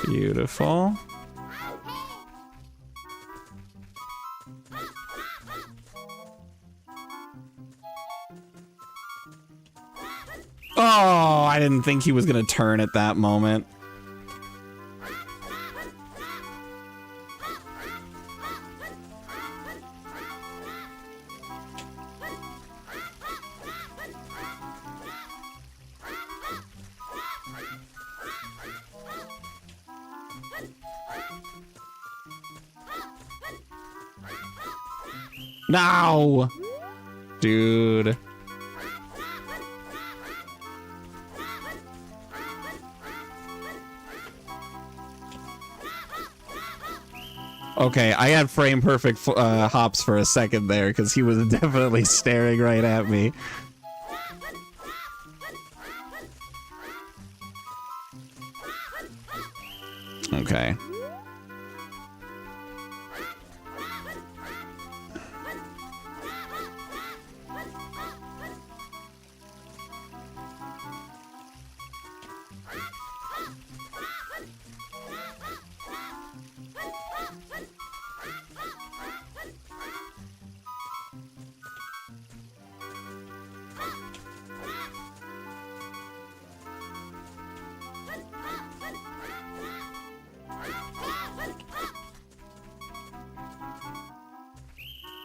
Beautiful. Oh, I didn't think he was gonna turn at that moment. No! Dude. Okay, I had frame perfect hops for a second there because he was definitely staring right at me. Okay.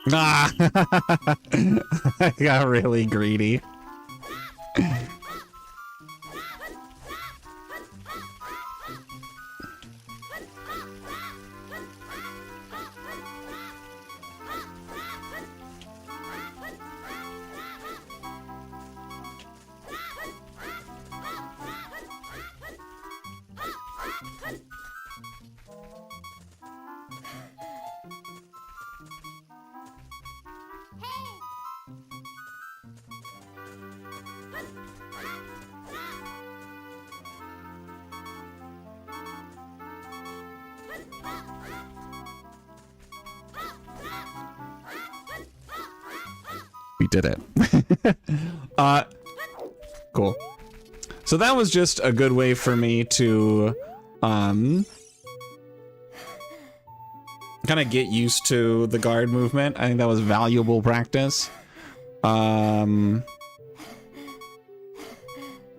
Ah! I got really greedy. We did it. Cool. So that was just a good way for me to kind of get used to the guard movement. I think that was valuable practice.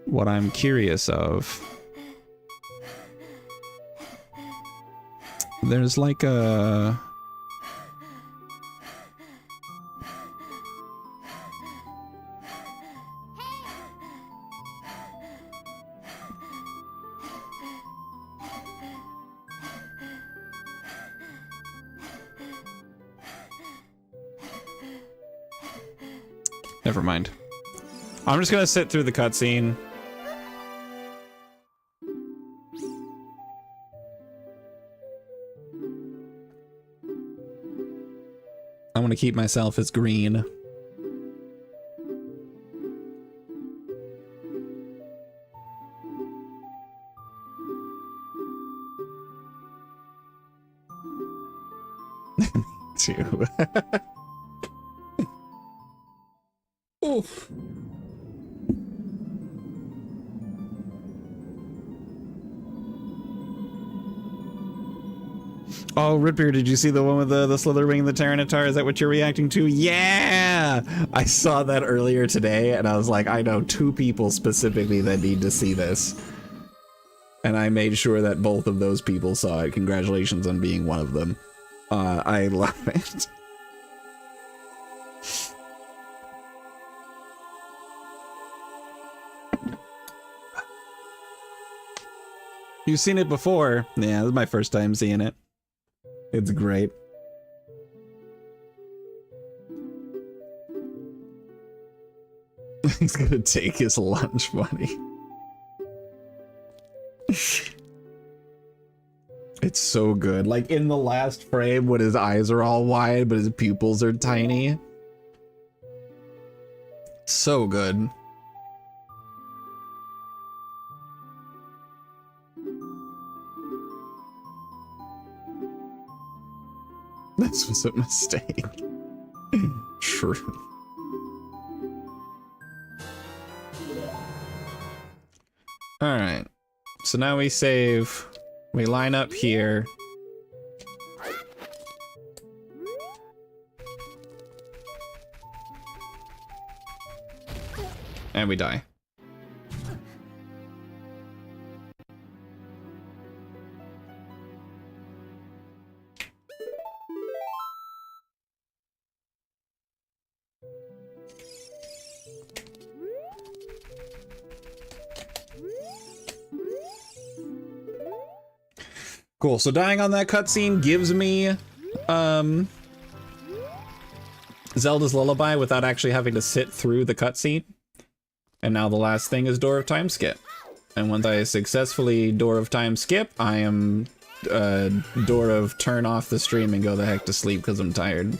What I'm curious of, there's like a never mind. I'm just gonna sit through the cutscene. I want to keep myself as green. Too. Oof. Oh, Ripbeard, did you see the one with the Slitherwing and the Tyranitar? Is that what you're reacting to? Yeah! I saw that earlier today, and I was like, I know 2 people specifically that need to see this. And I made sure that both of those people saw it. Congratulations on being one of them. I love it. You've seen it before. Yeah, this is my first time seeing it. It's great. He's gonna take his lunch money. It's so good. Like in the last frame when his eyes are all wide, but his pupils are tiny. So good. This was a mistake. True. Alright. So now we save. We line up here. And we die. Cool, so dying on that cutscene gives me Zelda's Lullaby without actually having to sit through the cutscene. And now the last thing is Door of Time Skip. And once I successfully Door of Time Skip, I am Door of turn off the stream and go the heck to sleep because I'm tired.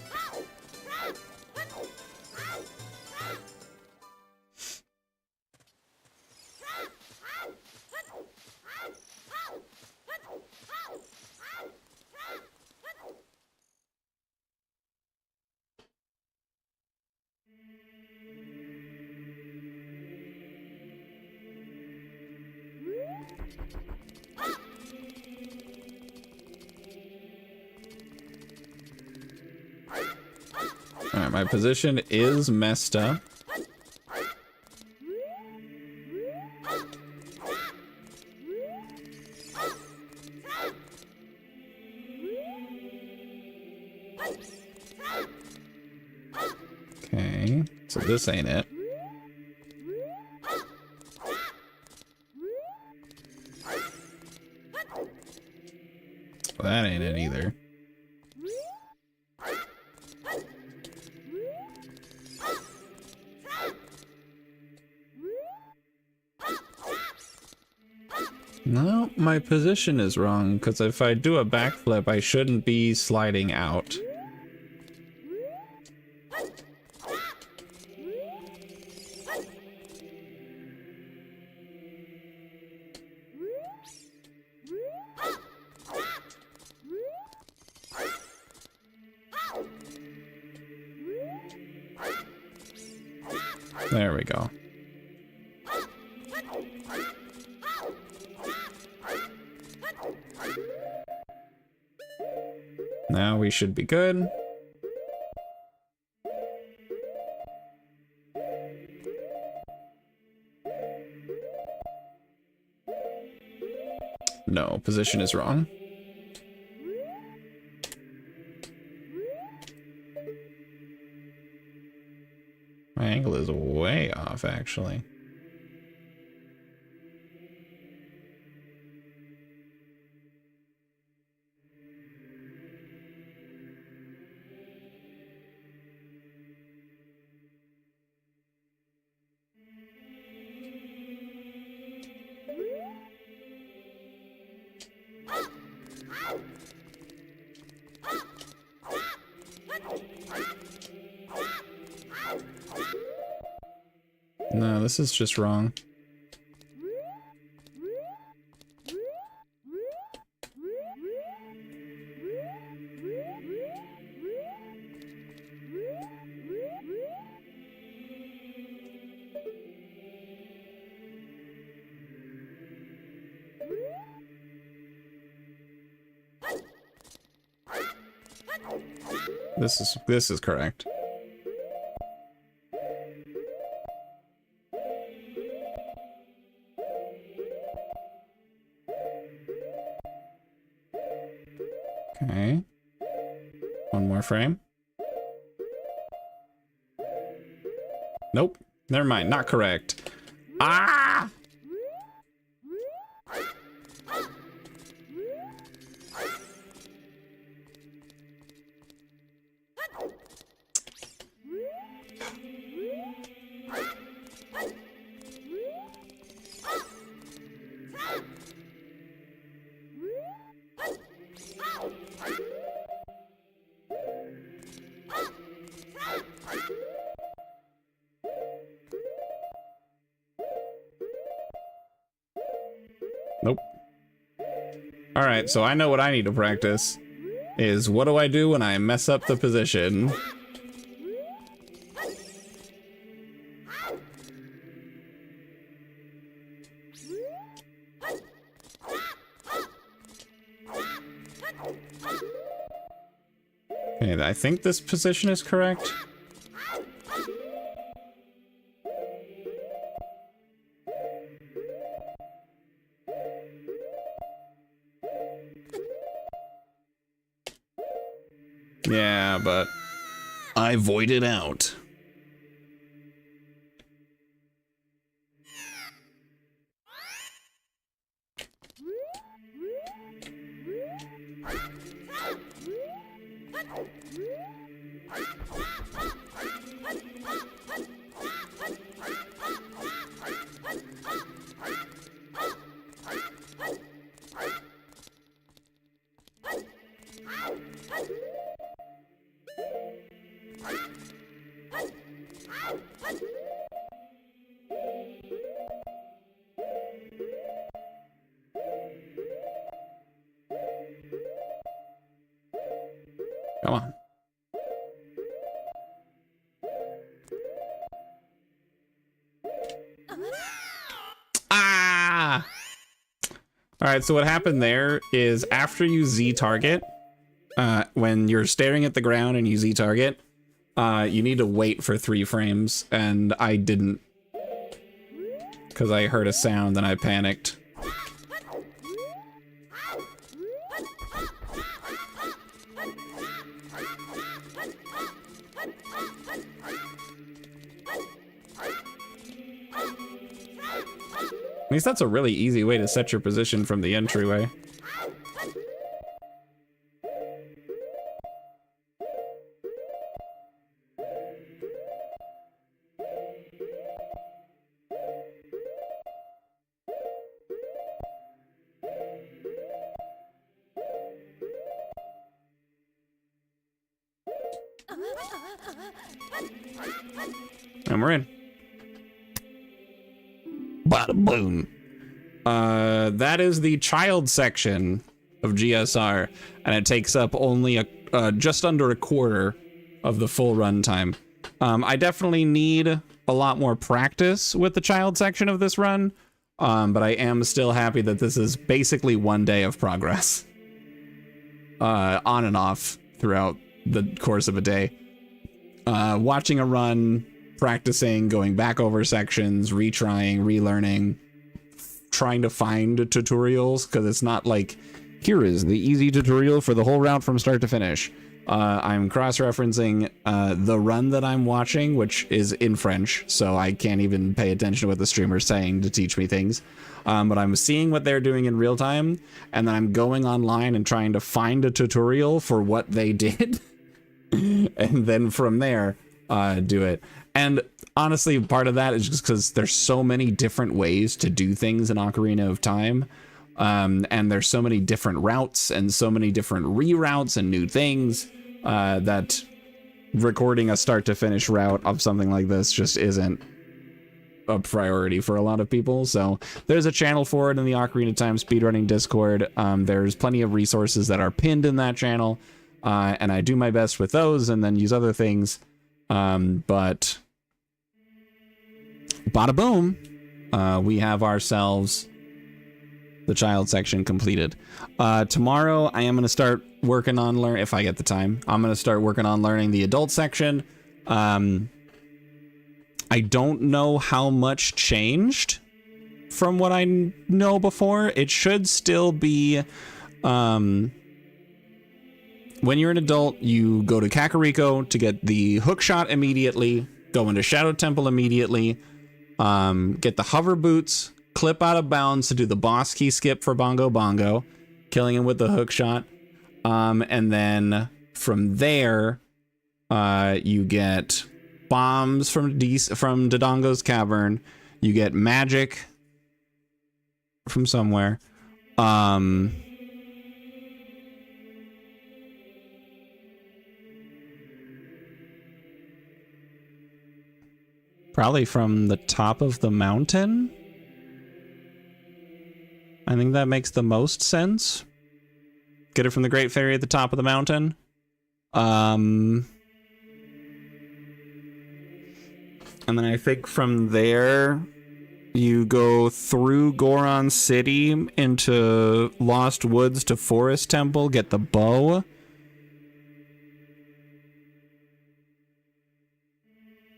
Alright, my position is messed up. Okay, so this ain't it. Well, that ain't it either. No, my position is wrong, because if I do a backflip, I shouldn't be sliding out. There we go. Now we should be good. No, position is wrong. My angle is way off, actually. No, this is just wrong. This is correct. Okay. One more frame. Nope. Never mind. Not correct. Ah! Nope. Alright, so I know what I need to practice. Is what do I do when I mess up the position? Okay, I think this position is correct. Yeah, but I voided out. Come on. Ah! Alright, so what happened there is after you Z target, when you're staring at the ground and you Z target, you need to wait for 3 frames, and I didn't. Because I heard a sound and I panicked. At least that's a really easy way to set your position from the entryway. And we're in. Bada boom. That is the child section of GSR, and it takes up only just under a quarter of the full runtime. I definitely need a lot more practice with the child section of this run, But I am still happy that this is basically 1 day of progress. On and off throughout the course of a day. Watching a run, practicing, going back over sections, retrying, relearning, trying to find tutorials, because it's not like, here is the easy tutorial for the whole route from start to finish. I'm cross-referencing the run that I'm watching, which is in French, so I can't even pay attention to what the streamer's saying to teach me things. But I'm seeing what they're doing in real time, and then I'm going online and trying to find a tutorial for what they did, and then from there, do it. And honestly, part of that is just because there's so many different ways to do things in Ocarina of Time. And there's so many different routes and so many different reroutes and new things that recording a start to finish route of something like this just isn't a priority for a lot of people. So there's a channel for it in the Ocarina of Time speedrunning Discord. There's plenty of resources that are pinned in that channel, and I do my best with those and then use other things. But bada boom, we have ourselves the child section completed. Tomorrow I am going to start working on if I get the time, I'm going to start working on learning the adult section. I don't know how much changed from what I know before. It should still be, when you're an adult, you go to Kakariko to get the hook shot immediately, go into Shadow Temple immediately, get the hover boots, clip out of bounds to do the boss key skip for Bongo Bongo, killing him with the hook shot. And then from there, you get bombs from Dodongo's Cavern. You get magic from somewhere. Probably from the top of the mountain. I think that makes the most sense. Get it from the Great Fairy at the top of the mountain. And then I think from there, you go through Goron City into Lost Woods to Forest Temple, get the bow.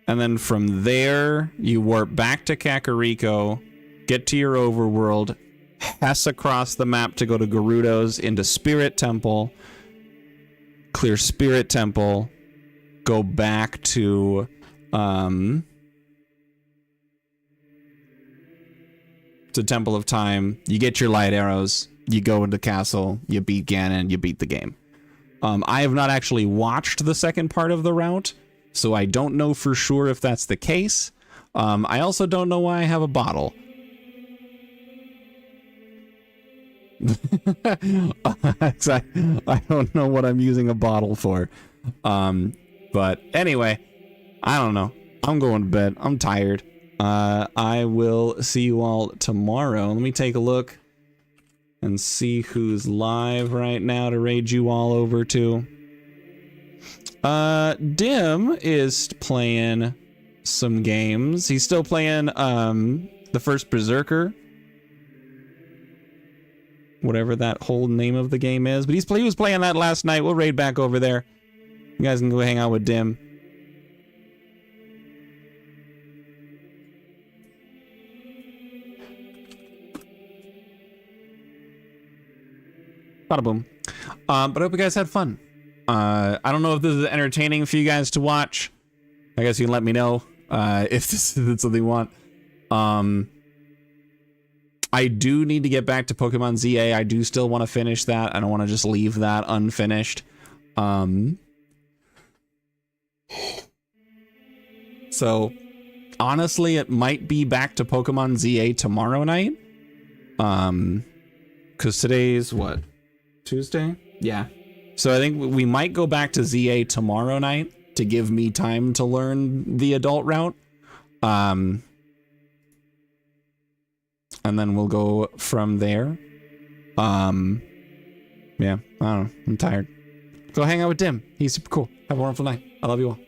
And then from there, you warp back to Kakariko, get to your overworld, Hess across the map to go to Gerudo's into Spirit Temple, clear Spirit Temple, go back to Temple of Time, you get your light arrows, you go into castle, you beat Ganon, you beat the game. I have not actually watched the second part of the route, so I don't know for sure if that's the case. I also don't know why I have a bottle. I don't know what I'm using a bottle for. But anyway, I don't know. I'm going to bed. I'm tired. I will see you all tomorrow. Let me take a look and see who's live right now to raid you all over to. Dim is playing some games. He's still playing the first Berserker, whatever that whole name of the game is, but he was playing that last night. We'll raid back over there. You guys can go hang out with Dim. Bada boom. But I hope you guys had fun. I don't know if this is entertaining for you guys to watch. I guess you can let me know if this is something you want. I do need to get back to Pokemon ZA. I do still want to finish that. I don't want to just leave that unfinished. So honestly, it might be back to Pokemon ZA tomorrow night. Because today's what? Tuesday? Yeah. So I think we might go back to ZA tomorrow night to give me time to learn the adult route. And then we'll go from there. Yeah, I don't know. I'm tired. Go hang out with Dim. He's super cool. Have a wonderful night. I love you all.